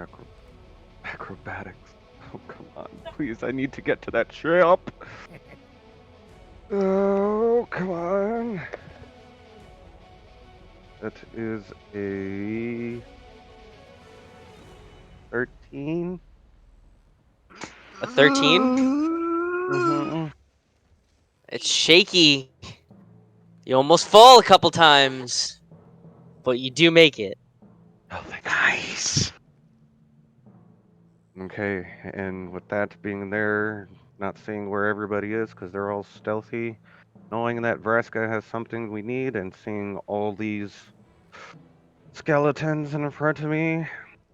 acrobatics. Oh, come on. Please, I need to get to that ship. Oh, come on. That is a 13. A 13? Mm-hmm. It's shaky. You almost fall a couple times, but you do make it. Oh, thank Nice. Okay, and with that being there, not seeing where everybody is because they're all stealthy, knowing that Vraska has something we need, and seeing all these skeletons in front of me,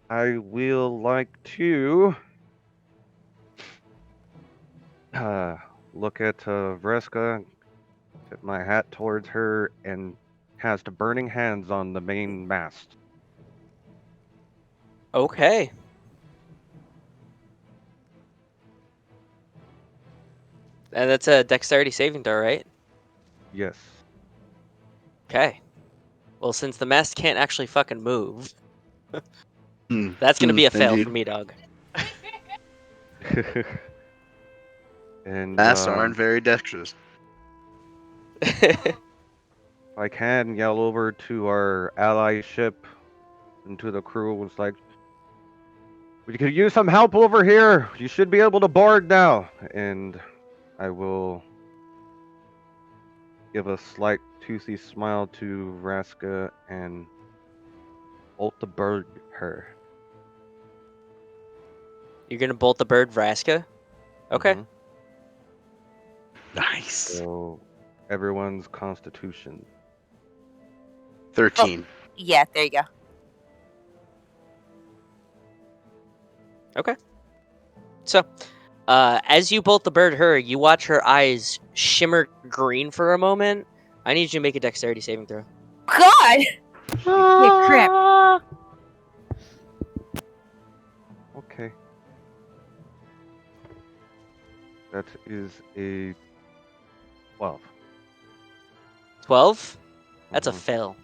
I will like to look at Vraska, tip my hat towards her, and cast Burning Hands on the main mast. Okay. And that's a dexterity saving throw, right? Yes. Okay. Well, since the mast can't actually fucking move, Hmm, that's gonna be a fail indeed. for me, dog. And Masts aren't very dexterous. if I can yell over to our ally ship and to the crew, it's like, we could use some help over here. You should be able to board now. And I will give a slight toothy smile to Vraska and bolt the bird her. You're gonna bolt the bird, Vraska? Okay. Mhm. Nice. So everyone's constitution. 13. Yeah, there you go. Okay. So, as you bolt the bird her, you watch her eyes shimmer green for a moment. I need you to make a dexterity saving throw. God! Yeah, crap. Okay. That is a 12. 12? That's a Mhm. fail.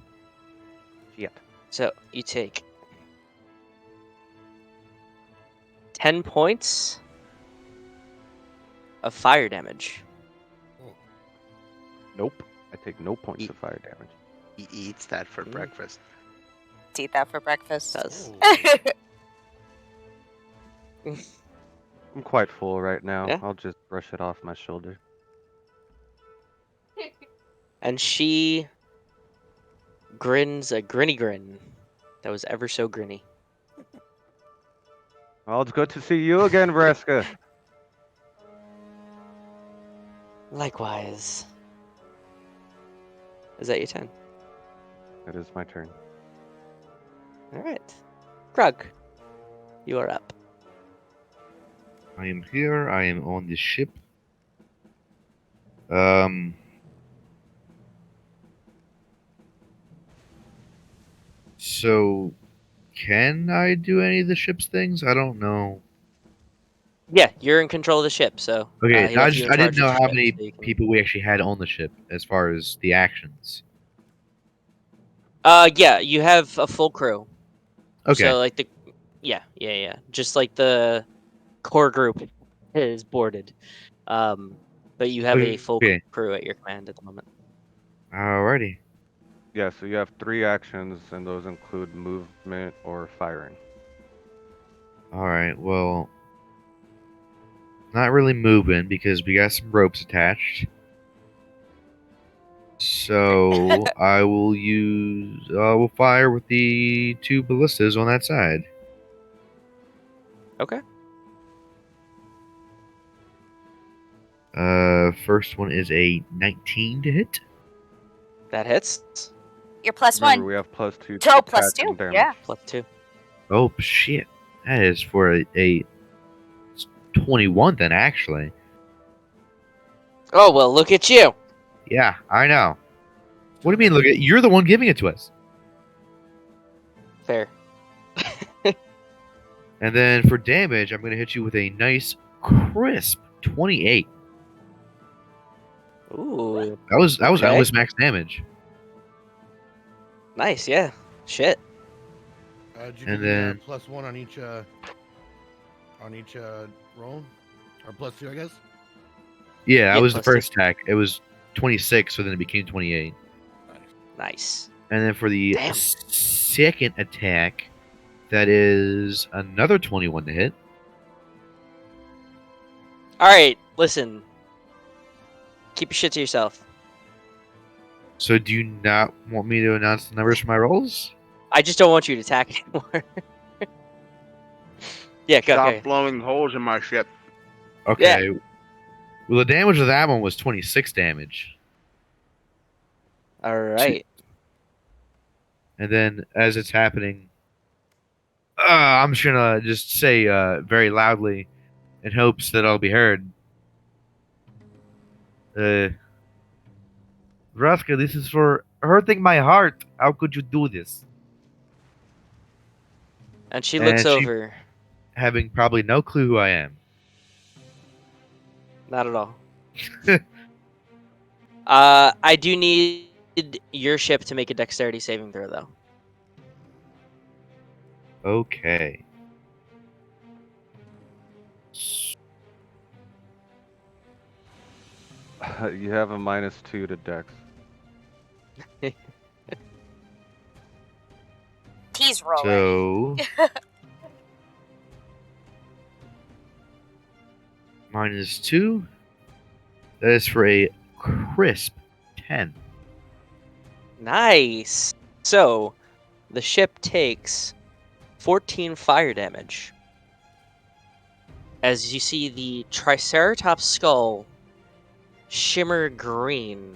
Shit. So, you take 10 points of fire damage. Nope. I take no points Eat. of fire damage. He eats that for breakfast. Eat that for breakfast. Does. I'm quite full right now. Yeah. I'll just brush it off my shoulder. And she grins a grinny grin that was ever so grinny. Well, it's good to see you again, Vraska. Likewise. Is that your turn? It is my turn. Alright. Grug, you are up. I am here. I am on the ship. So, can I do any of the ship's things? I don't know. Yeah, you're in control of the ship, so Okay, he I left you in didn't charge know of the how ship, many so you can... people we actually had on the ship as far as the actions. Yeah, you have a full crew. Okay. So like yeah. Just like the core group is boarded. But you have a full Okay. crew at your command at the moment. Alrighty. Yeah, so you have 3 actions, and those include movement or firing. Alright, well, not really moving because we got some ropes attached. So I will will fire with the 2 ballistas on that side. Okay. First one is a 19 to hit. That hits. You're plus Remember, one. we have +2 So to plus attack and 2, damage. yeah. +2. Oh shit! That is for a 21 then, actually. Oh well, look at you. Yeah, I know. What do you mean? Look at you're the one giving it to us. Fair. And then for damage, I'm gonna hit you with a nice crisp 28. Ooh, That was okay. almost max damage. Nice. Yeah. Shit. Did you And give me then- +1 on each roll, or +2, I guess. Yeah, that Yeah, was the plus two. first attack. It was 26, so then it became 28. Nice. And then for the Damn. second attack, that is another 21 to hit. All right. Listen. Keep your shit to yourself. So do you not want me to announce the numbers for my rolls? I just don't want you to attack anymore. Yeah. Go. Stop Okay. blowing holes in my ship. Okay. Well, the damage of that one was 26 damage. All right. And then as it's happening, I'm just gonna just say very loudly, in hopes that I'll be heard. Vraska, this is for hurting my heart. How could you do this? And she looks And she- over. Having probably no clue who I am. Not at all. I do need your ship to make a dexterity saving throw, though. Okay. You have a -2 to Dex. He's rolling. So -2. That is for a crisp 10. Nice. So, the ship takes 14 fire damage. As you see the Triceratops skull shimmer green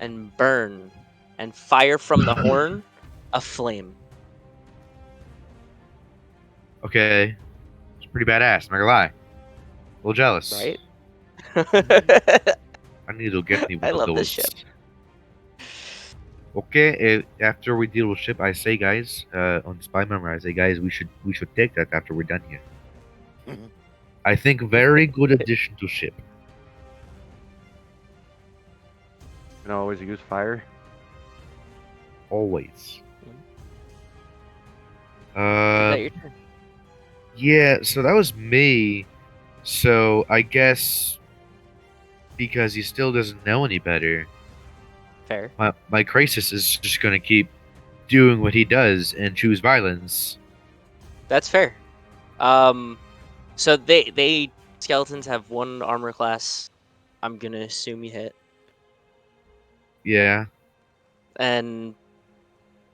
and burn, and fire from the horn aflame. Okay. It's pretty badass, I'm not gonna lie. A little jealous. Right? I need to get me one I of love those. this ship. Okay, after we deal with ship, I say, guys, on spy memory, I say, guys, we should take that after we're done here. I think very good addition to ship. You can always use fire. Always. Is that Uh, your turn? yeah. So that was me. So I guess because he still doesn't know any better, Fair. my crisis is just gonna keep doing what he does and choose violence. That's fair. So they skeletons have one armor class. I'm gonna assume you hit, Yeah. and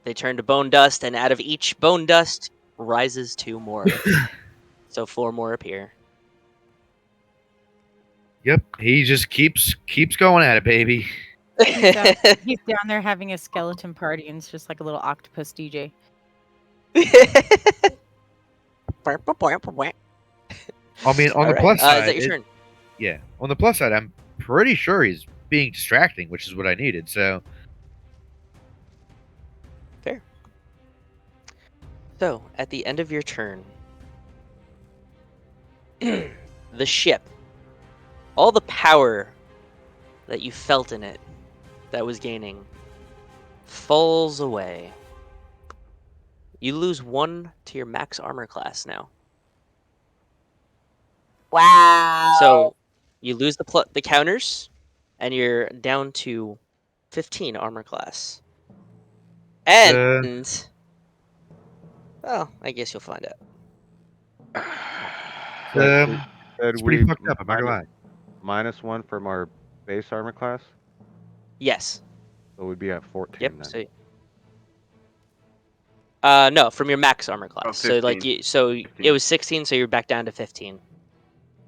they turn to bone dust, and out of each bone dust rises 2 more. So 4 more appear. Yep. He just keeps going at it, baby. He's down there having a skeleton party, and it's just like a little octopus DJ. I mean, on the Alright, plus side, is that your turn? yeah. On the plus side, I'm pretty sure he's being distracting, which is what I needed. So Fair. So, at the end of your turn, the ship, all the power that you felt in it that was gaining, falls away. You lose 1 to your max armor class now. Wow. So, you lose the counters, and you're down to 15 armor class. And well, I guess you'll find out. Said it's pretty we fucked up. I'm not gonna lie. -1 from our base armor class, Yes. so we'd be at 14 Yep. then. So, no, from your max armor class. Oh, So like 15. it 15. was 16, so you're back down to 15.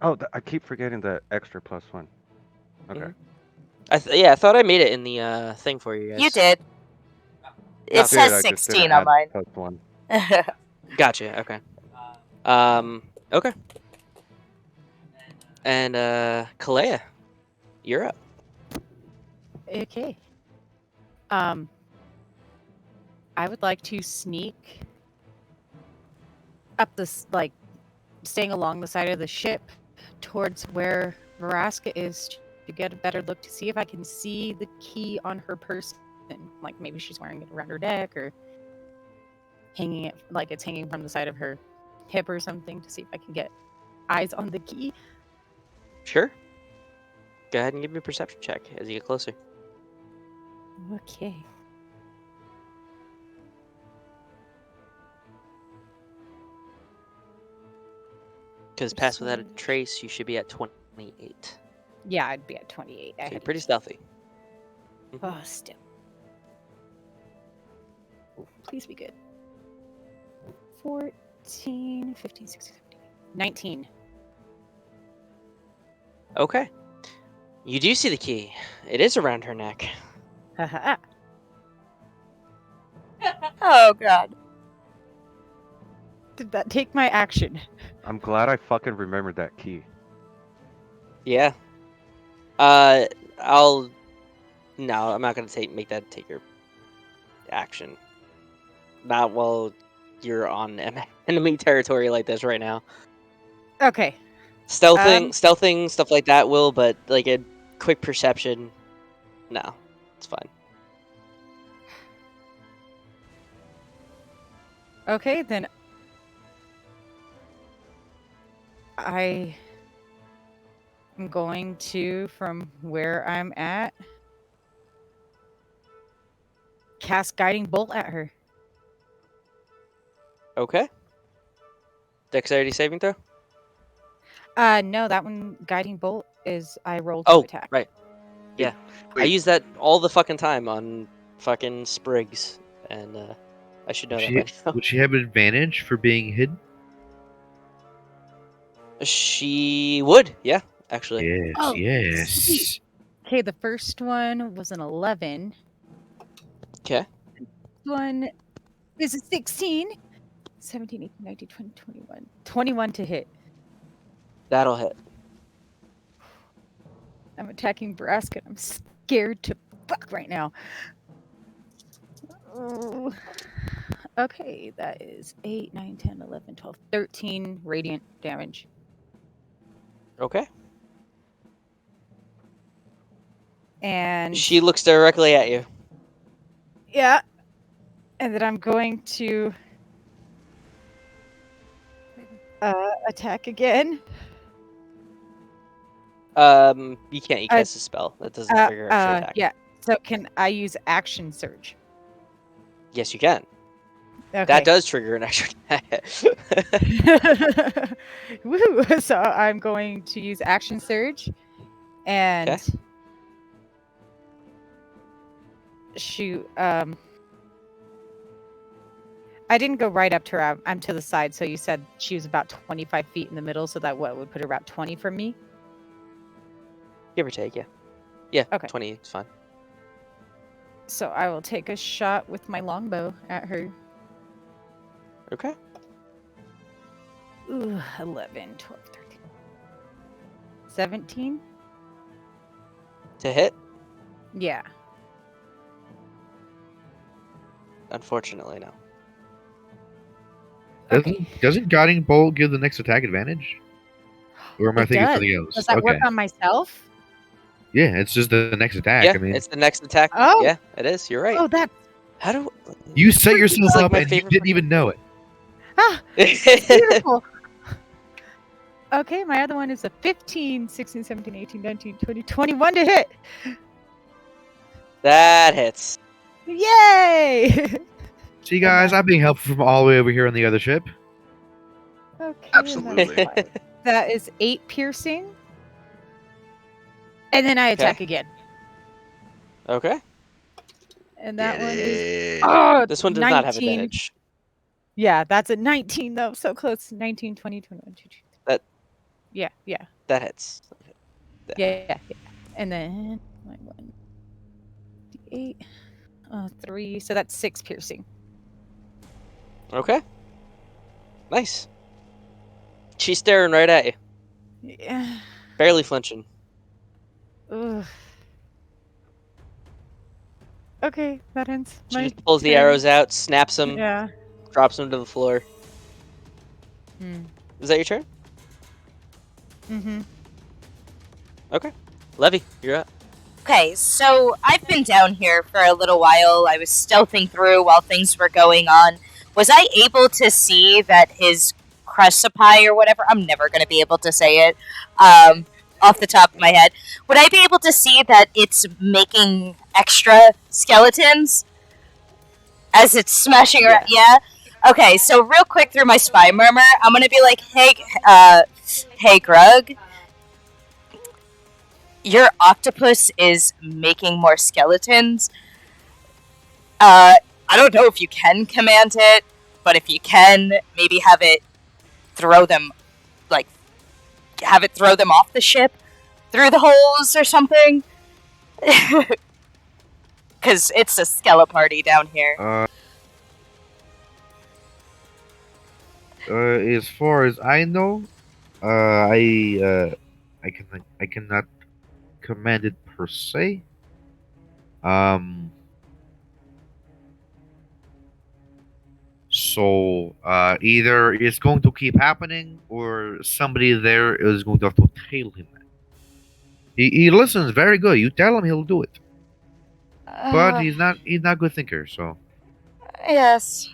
Oh, I keep forgetting the extra +1. Okay. Mhm. I thought I made it in the thing for you guys. You did. It No, says I just 16 didn't on add mine. +1. Gotcha. Okay. Okay. And Calaia, you're up. Okay. I would like to sneak up this, like, staying along the side of the ship towards where Veraska is to get a better look to see if I can see the key on her person. Like maybe she's wearing it around her neck or hanging it, like it's hanging from the side of her hip or something, to see if I can get eyes on the key. Sure. Go ahead and give me a perception check as you get closer. Okay. Because pass without a trace, you should be at 28. Yeah, I'd be at 28. So you're pretty stealthy. Oh, still. Ooh, please be good. 14, 15, 16, 17, 19. Okay. You do see the key. It is around her neck. Haha. Oh god. Did that take my action? I'm glad I fucking remembered that key. Yeah. No, I'm not gonna make that take your action. Not while you're on enemy territory like this right now. Okay. Stealthing, stuff like that will, but like a quick perception, no, it's fine. Okay, then I am going to, from where I'm at, cast Guiding Bolt at her. Okay. Dexterity saving throw? No, that one, Guiding Bolt, is I roll to Oh, attack. right. Yeah. I Wait. use that all the fucking time on fucking sprigs, and I should know that by now. Would she have an advantage for being hidden? She would, yeah, actually. Yes, Oh, yes. sweet. Okay, the first one was an 11. Okay. One is a 16. 17, 18, 19, 20, 21. 21 to hit. That'll hit. I'm attacking Brask, and I'm scared to fuck right now. Oh. Okay, that is 8, 9, 10, 11, 12, 13 radiant damage. Okay. And She looks directly at you. yeah. And then I'm going to attack again. You can't. You cast a spell. That doesn't trigger extra attack. Yeah. So can I use action surge? Yes, you can. Okay. That does trigger an extra attack. Woo! So I'm going to use action surge and Okay. shoot. I didn't go right up to her. I'm to the side. So you said she was about 25 feet in the middle. So that would put her about 20 from me. Give or take, yeah. Yeah, Okay. 20 is fine. So I will take a shot with my longbow at her. Okay. Ooh, 11, 12, 13. 17? To hit? Yeah. Unfortunately, no. Doesn't Guiding Bolt give the next attack advantage? Or am I It thinking does. something else? Does that work on myself? Yeah, it's just the next attack. Yeah, I mean, it's the next attack. Oh. Yeah, it is. You're right. Oh, that. How do... you set yourself It's like up my and you favorite didn't even know it. Ah, beautiful. Okay, my other one is a 15, 16, 17, 18, 19, 20, 21 to hit. That hits. Yay! See, guys, I'm being helpful from all the way over here on the other ship. Okay. Absolutely. That is 8 piercing. And then I attack again. Okay. And that one is... Yeah. Oh, This one does 19. not have advantage. Yeah, that's a 19 though. So close. 19, 20, 21, 22. That- Yeah. That hits. Yeah. And then my 1d8. 3. So that's 6 piercing. Okay. Nice. She's staring right at you, Yeah. barely flinching. Ugh. Okay, that ends She my just pulls the turn. arrows out, snaps them, Yeah. drops them to the floor. Hmm. Is that your turn? Mm-hmm. Okay. Levy, you're up. Okay, so I've been down here for a little while. I was stealthing through while things were going on. Was I able to see that his crucify or whatever, I'm never going to be able to say it off the top of my head. Would I be able to see that it's making extra skeletons as it's smashing around? Yeah? Okay, so real quick through my spy murmur, I'm going to be like, hey, Grug, your octopus is making more skeletons. I don't know if you can command it, but if you can, maybe have it throw them off the ship through the holes or something. Because it's a skele party down here. As far as I know, I cannot command it per se. So either it's going to keep happening, or somebody there is going to have to tell him that. He listens very good. You tell him, he'll do it. But he's not a good thinker. So Yes.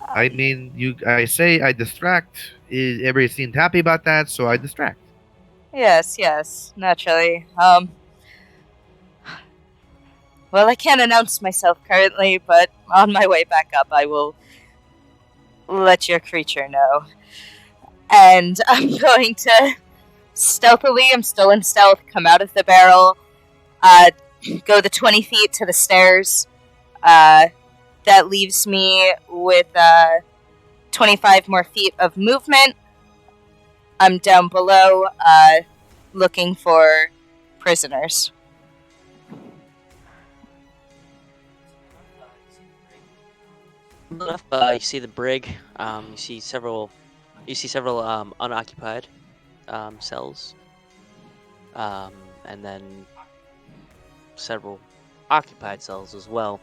I mean, I say I distract. Everybody seemed happy about that, so I distract. Yes, naturally. Well, I can't announce myself currently, but on my way back up, I will let your creature know. And I'm going to stealthily, I'm still in stealth, come out of the barrel, go the 20 feet to the stairs. That leaves me with 25 more feet of movement. I'm down below, looking for prisoners. You see the brig. You see several unoccupied cells, and then several occupied cells as well.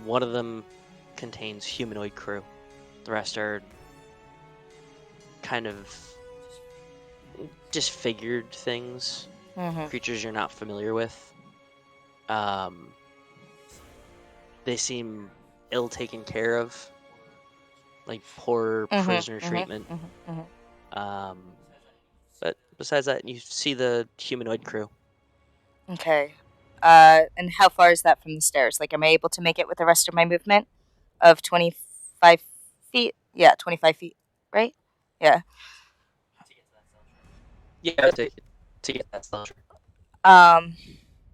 One of them contains humanoid crew. The rest are kind of disfigured things, creatures you're not familiar with. They seem ill taken care of, like poor prisoner treatment. But besides that, you see the humanoid crew. Okay. And how far is that from the stairs? Like, am I able to make it with the rest of my movement of 25 feet? Yeah, 25 feet, right? Yeah. Yeah, to get that cell.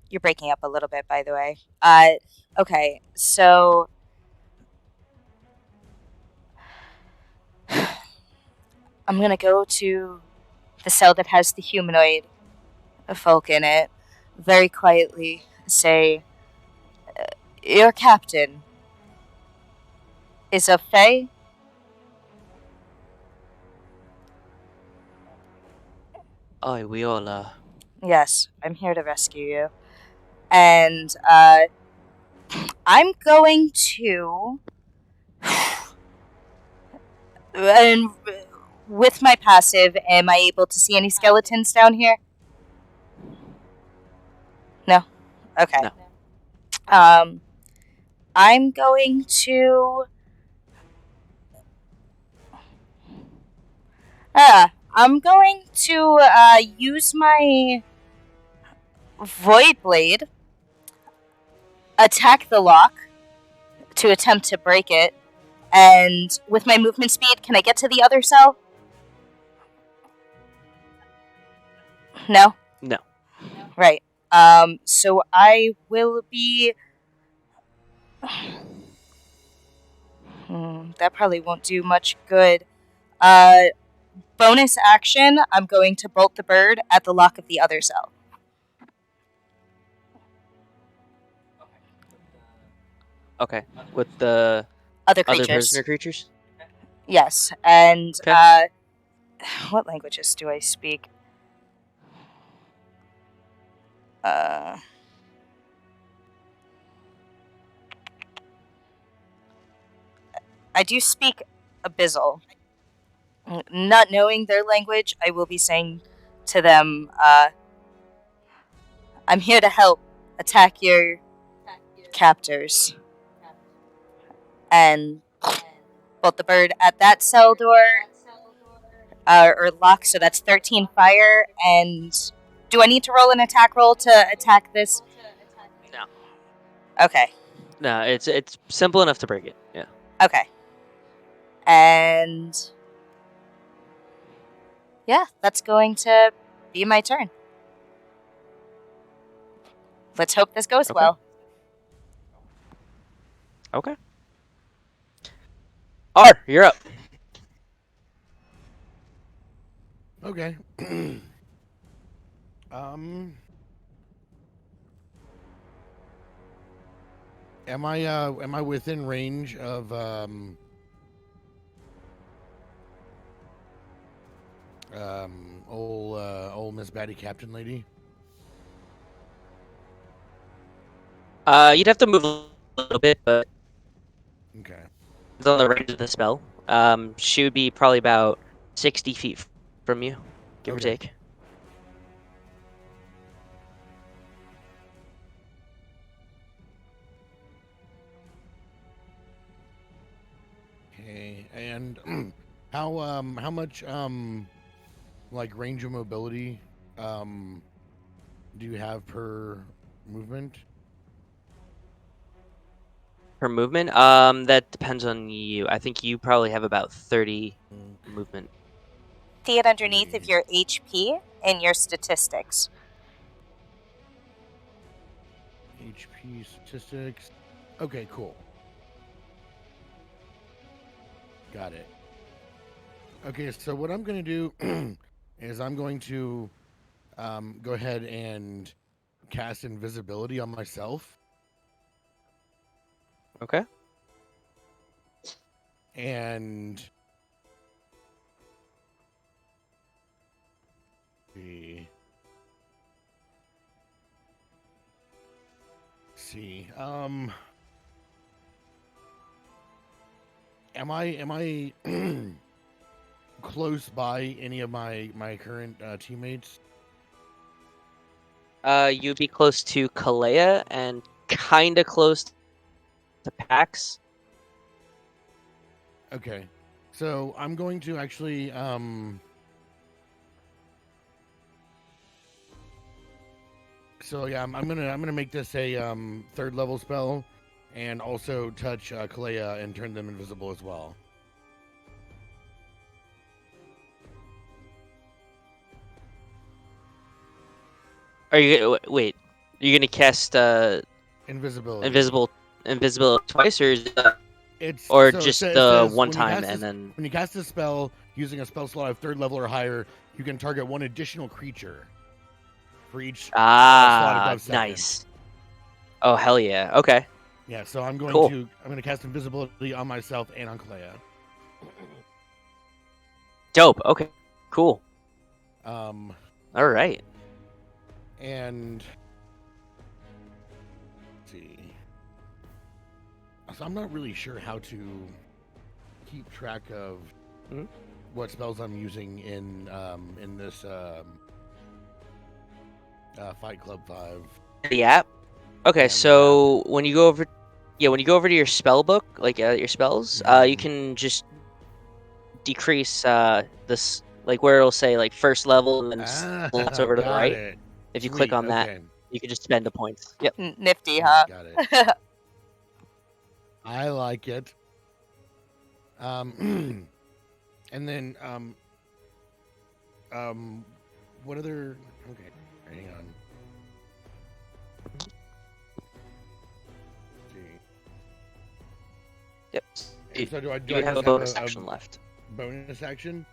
You're breaking up a little bit, by the way. Okay, so I'm gonna go to the cell that has the humanoid folk in it, very quietly say, your captain is a fae? Oh, we all are. Yes, I'm here to rescue you. And, I'm going to... And with my passive, am I able to see any skeletons down here? No? Okay. No. I'm going to... I'm going to, use my Void Blade, attack the lock to attempt to break it, and with my movement speed, can I get to the other cell? No? No. Right. So I will be... that probably won't do much good. Bonus action, I'm going to bolt the bird at the lock of the other cell. Okay. With the Other Other creatures. prisoner creatures? Yes, and Okay. what languages do I speak? I do speak Abyssal. Not knowing their language, I will be saying to them, I'm here to help attack your captors. And bolt the bird at that cell door, or lock, so that's 13 fire. And do I need to roll an attack roll to attack this? No. Okay. No, it's simple enough to break it. Yeah. Okay. And yeah, that's going to be my turn. Let's hope this goes Okay. well. Okay. R, you're up. Okay. Am I within range of old Miss Batty Captain Lady? You'd have to move a little bit, but Okay. it's on the range of the spell. She would be probably about 60 feet from you, give or Okay. take. Okay. And how much like range of mobility do you have per movement? Her movement, that depends on you. I think you probably have about 30 movement. See it underneath of your HP and your statistics. HP statistics. Okay, cool. Got it. Okay, so what I'm going to do is I'm going to go ahead and cast invisibility on myself. Okay. And see. Am I close by any of my current teammates? You'd be close to Calaia and kind of close to Pax. Okay, so I'm going to actually So yeah, I'm gonna make this a third level spell, and also touch Calaia and turn them invisible as well. Are you wait? You're gonna cast Invisibility. invisible twice, or It's or so just it the says one when you time cast and this- then? when you cast a spell using a spell slot of third level or higher, you can target one additional creature for each slot above second. Nice. Oh hell yeah! Okay. Yeah, so I'm going Cool. to cast invisibility on myself and on Calaia. Dope. Okay. Cool. Um, All right. and let's see. So I'm not really sure how to keep track of Mhm. what spells I'm using in this Fight Club 5. The app. Okay, Yeah, so when you go over to your spell book, like your spells, you can just decrease this, like where it'll say like first level and then slots over to the got right. it. If you click Sweet, on that, okay. you can just spend a point. Yep. Nifty, huh? Got it. I like it. And then what other? Okay, hang on. Yep. And so do I You have a just bonus action left. bonus action?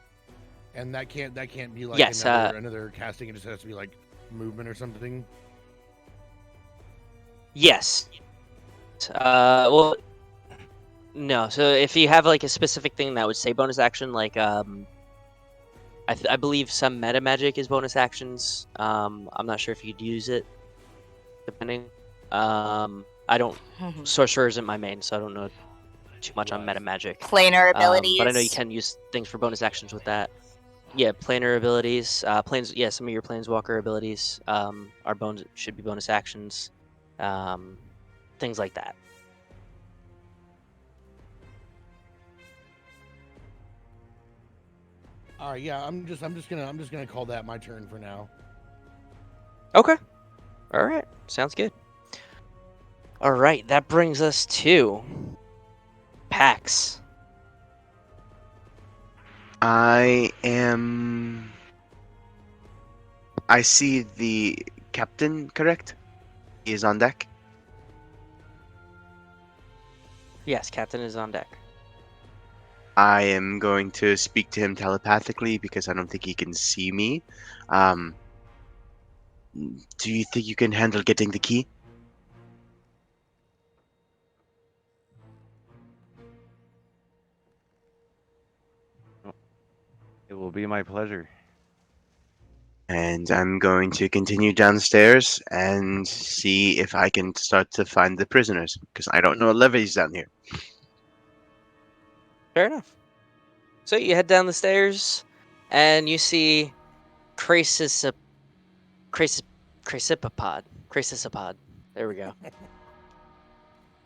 And that can't be like Yes, another casting. It just has to be like movement or something. Yes. Well, No, so if you have like a specific thing that would say bonus action, like I believe some meta magic is bonus actions. I'm not sure if you'd use it, depending. I don't. Sorcerer isn't my main, so I don't know too much on meta magic. Planar abilities. But I know you can use things for bonus actions with that. Yeah, planar abilities. Yeah, some of your planeswalker abilities are should be bonus actions. Things like that. All right, yeah, I'm just gonna call that my turn for now. Okay. All right. Sounds good. All right. That brings us to Pax. I see the captain, correct? He is on deck. Yes, Captain is on deck. I am going to speak to him telepathically because I don't think he can see me. Do you think you can handle getting the key? It will be my pleasure. And I'm going to continue downstairs and see if I can start to find the prisoners because I don't know Levi's down here. Fair enough. So you head down the stairs, and you see Crasis, Crasipapod. There we go.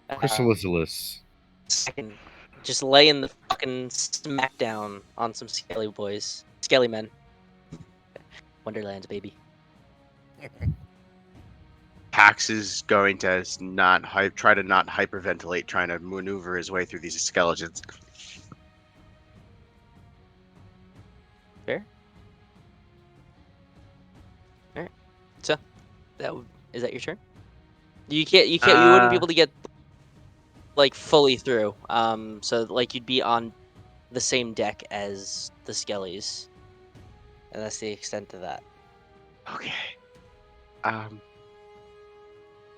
Chrysalisilus. Second, just laying the fucking smackdown on some skelly men. Wonderlands, baby. Pax is going to try to not hyperventilate, trying to maneuver his way through these skeletons. Fair. All right. So, is that your turn? You wouldn't be able to get like fully through. So like you'd be on the same deck as the skellies, and that's the extent of that. Okay.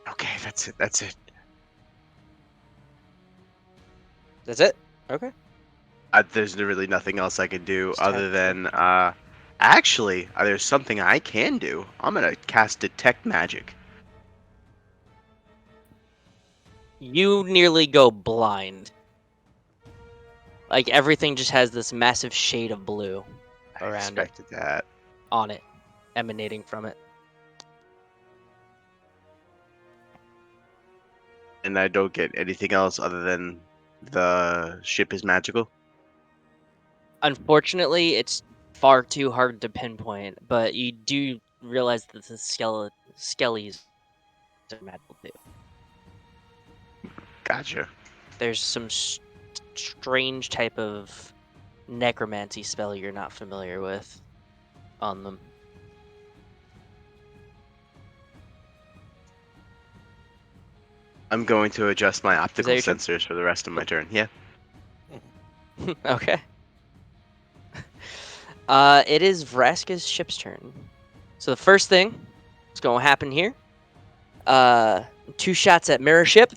Okay, that's it. That's it. That's it. Okay. There's really nothing else I can do It's other time than actually, there's something I can do. I'm gonna cast detect magic. You nearly go blind. Like everything just has this massive shade of blue I around it, expected that. on it, emanating from it. And I don't get anything else other than the ship is magical. Unfortunately, it's far too hard to pinpoint, but you do realize that the skellies are magical too. Gotcha. There's some strange type of necromancy spell you're not familiar with on them. I'm going to adjust my optical your turn? sensors for the rest of my turn. Yeah. Okay. It is Vraska's ship's turn. So the first thing that's going to happen here, 2 shots at mirror ship.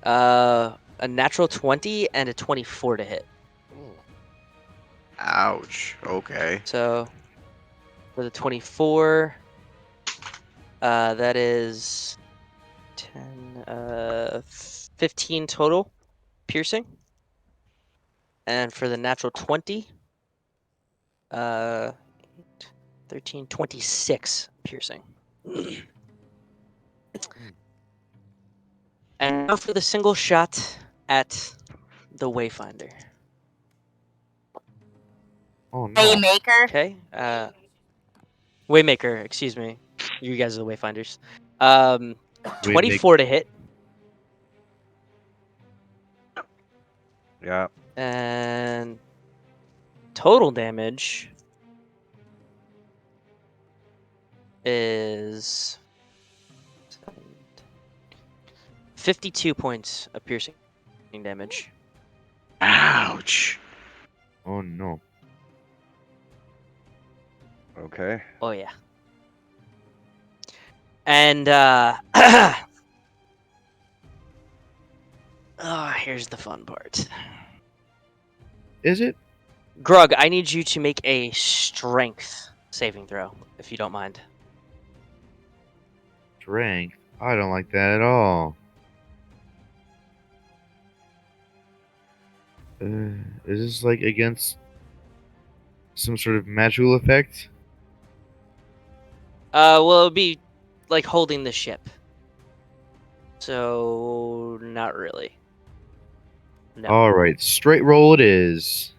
A natural 20 and a 24 to hit. Ouch. Okay. So for the 24, that is 10, 15 total piercing. And for the natural 20, 13, 26 piercing. And now for the single shot at the Wayfinder. Oh no. Waymaker. Okay. Waymaker, excuse me. You guys are the Wayfinders. 24 to hit. Yeah. And total damage is 52 points of piercing damage. Ouch. Oh no. Okay. Oh yeah. And Here's the fun part. Is it? Grug, I need you to make a strength saving throw, if you don't mind. Strength. I don't like that at all. Is this like against some sort of magical effect? Well, it'd be like holding the ship. So, not really. No. All right, straight roll it is.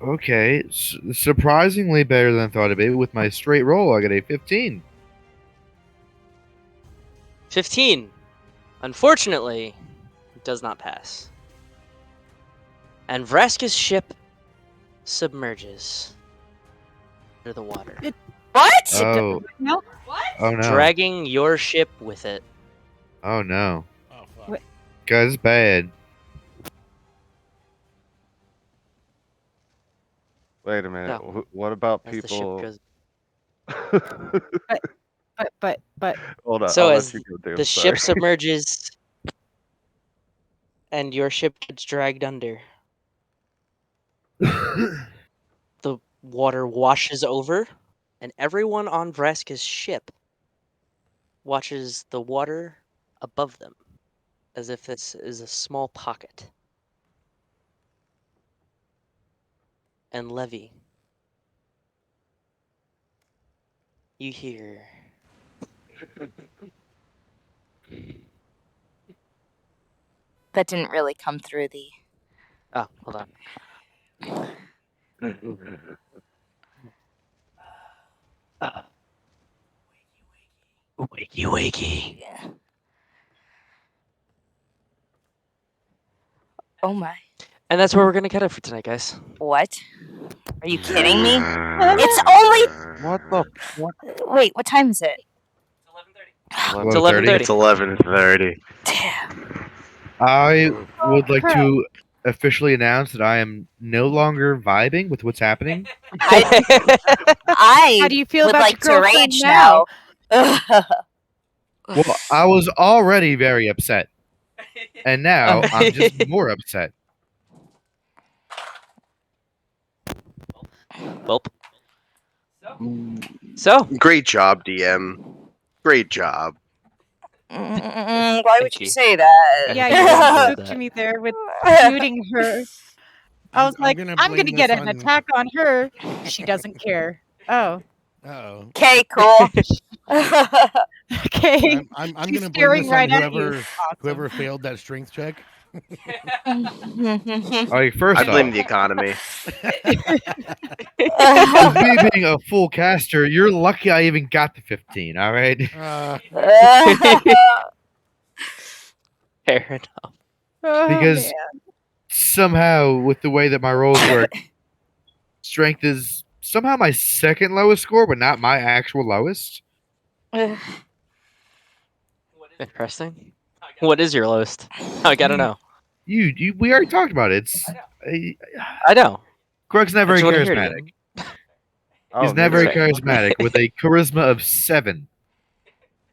Okay, surprisingly better than I thought it'd be. With my straight roll, I got a 15. 15. Unfortunately, it does not pass. And Vraska's ship submerges under the water, What? Oh, No. oh no. dragging your ship with it. Oh no. Oh fuck. Wait. Guys, it's bad. Wait a minute. No. What about As the ship people? goes. But Hold on. So I'll as let you go, Dave. the Sorry. ship submerges and your ship gets dragged under, the water washes over, and everyone on Vraska's ship watches the water above them, as if this is a small pocket. And Levi, you hear That didn't really come through the. oh, hold on. Wakey wakey. Yeah. Oh my. And that's where we're gonna cut it for tonight, guys. What? Are you kidding me? It's only. What the? Wait, what time is it? It's 11:30. It's 11:30. Damn. I would like crap. to officially announce that I am no longer vibing with what's happening. I how do you feel would about like your to girlfriend rage now? now. Well, I was already very upset. And now I'm just more upset. Welp. So, Great job, DM. Great job. Why would Thank you you. say that? Yeah, you you enjoyed spooked that. me there with shooting her. I was like, I'm gonna blame get this an on- attack on her. She doesn't care. Oh, Uh-oh. Okay, cool. okay. I'm She's gonna blame staring this right on at you. whoever Awesome. whoever failed that strength check. Like, first I blame off, the economy. with me being a full caster, you're lucky I even got the 15, alright? fair enough. Oh, Because man. somehow, with the way that my rolls work, strength is somehow my second lowest score, but not my actual lowest. Interesting. What is your lowest? I gotta know. We already talked about it. I know. Greg's not I very just wanna hear it charismatic. again. He's not very charismatic with a charisma of 7.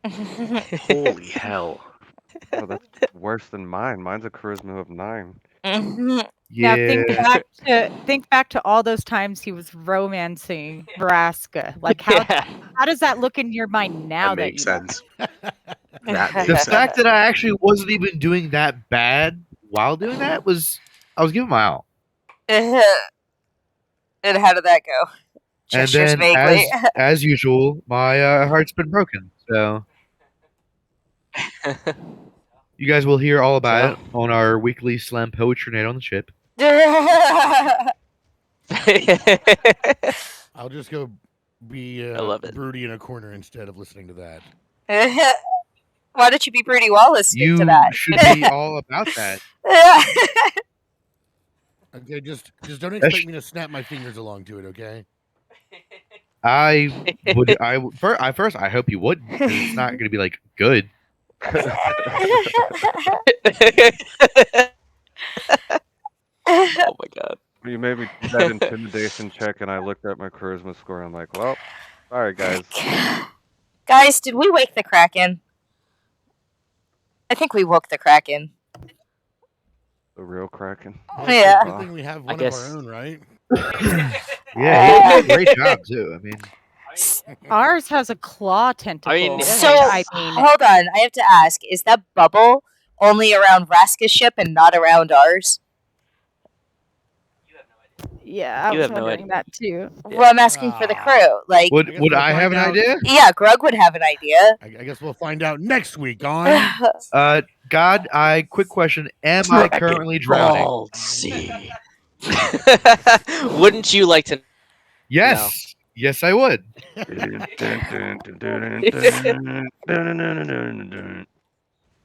Holy hell. Oh, that's worse than mine. Mine's a charisma of 9. Now Yeah. think back to all those times he was romancing Vraska. Like how does that look in your mind now That that makes you know? sense. That The makes fact sense. that I actually wasn't even doing that bad while doing that was I was giving my all. And how did that go? And Gestures then vaguely. as usual, my heart's been broken. So you guys will hear all about it on our weekly slam poetry night on the ship. I'll just go be I love it. broody in a corner instead of listening to that. Why don't you be pretty well listening You to that? should be all about that. Okay, just don't expect me to snap my fingers along to it, okay? I hope you wouldn't, because it's not going to be like good. Oh my god. You made me do that intimidation check, and I looked at my charisma score. And I'm like, well, Sorry, guys. Guys, did we wake the Kraken? I think we woke the Kraken. The real Kraken. Well, Yeah. Good thing we have I one of our guess- own, right? Yeah, he did a great job too. I mean, Ours has a claw tentacle. So, I mean, hold on. I have to ask, is that bubble only around Vraska's ship and not around ours? yeah, I You was have no wondering that too. Well, I'm asking for the crew. Like, I guess would we'll I have an find out. idea? yeah, Grug would have an idea. I guess we'll find out next week on. God, quick question: am I currently drowning? Ballsy. Wouldn't you like to? Yes, yes, I would.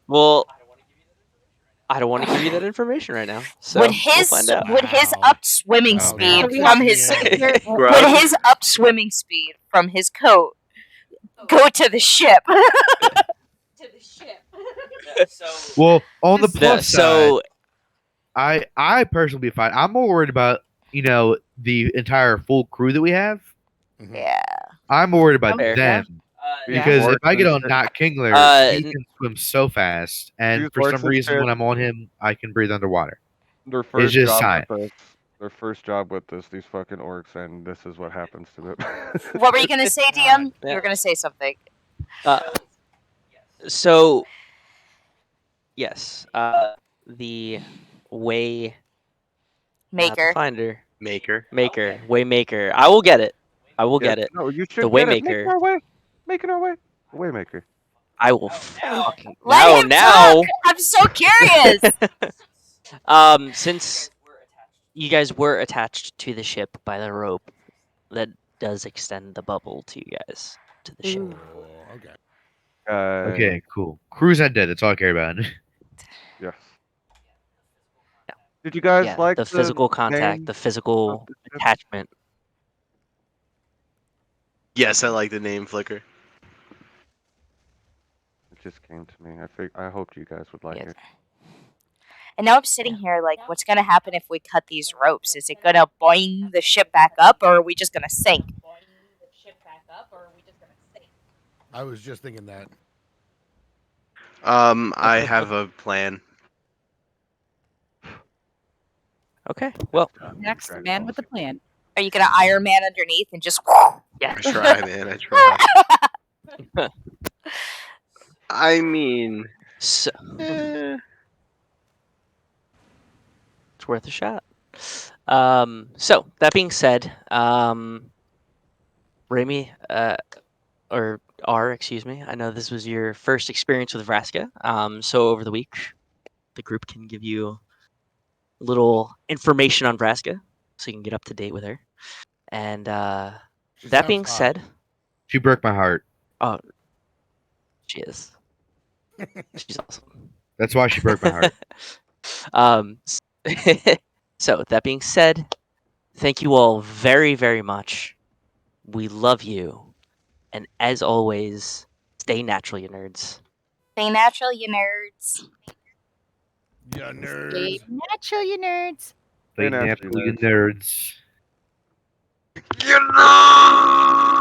Well, I don't want to give you that information right now. So would we'll find out. Wow. upswimming Wow, speed wow. from his Yeah. would his upswimming speed from his coat go to the ship? Well, on the plus side, So I personally be fine. I'm more worried about the entire full crew that we have. Yeah. I'm more worried about Fair. them Yeah. because if Orcs I get and on shit. Not Kingler, he n- can swim so fast, and These for orcs some and reason, shit. when I'm on him, I can breathe underwater. Their first just job science. with us. Their first job with us, these fucking orcs, and this is what happens to them. What were you gonna say, DM? Yeah. You were gonna say something. so yes, the way not the Maker. finder Maker. waymaker. I will get it. I will get it. No, you should The get it. Waymaker. Making our way. Making our way. The Waymaker. I will fucking Let him now. talk! I'm so curious! Since you guys were attached to the ship by the rope, that does extend the bubble to you guys to the ship. Oh, okay. Okay, cool. Crew's not dead. That's all I care about. Yes. Did you guys Yeah, like the physical contact, name the physical of the ship? attachment. Yes, I like the name Flicker. It just came to me. I hoped you guys would like Yes. it. And now I'm sitting here like, what's gonna happen if we cut these ropes? Is it gonna boing the ship back up, or are we just gonna sink? I was just thinking that. I have a plan. Okay, well, Next, Dragon man Ball with the Z. plan. Are you gonna Iron Man underneath and just? yeah. I try, man. I try. I mean, So, eh, it's worth a shot. So that being said, Remy, or R, excuse me. I know this was your first experience with Vraska. So over the week, the group can give you a little information on Vraska, so you can get up to date with her. And She that sounds being hot. said, She broke my heart. oh, she is. She's awesome. That's why she broke my heart. um, so that being said, thank you all very, very much. We love you, and as always, stay natural, you nerds. Stay natural, you nerds. Yeah, nerds. Stay natural, you nerds. They Stay nasty, naturally nerds. nerds.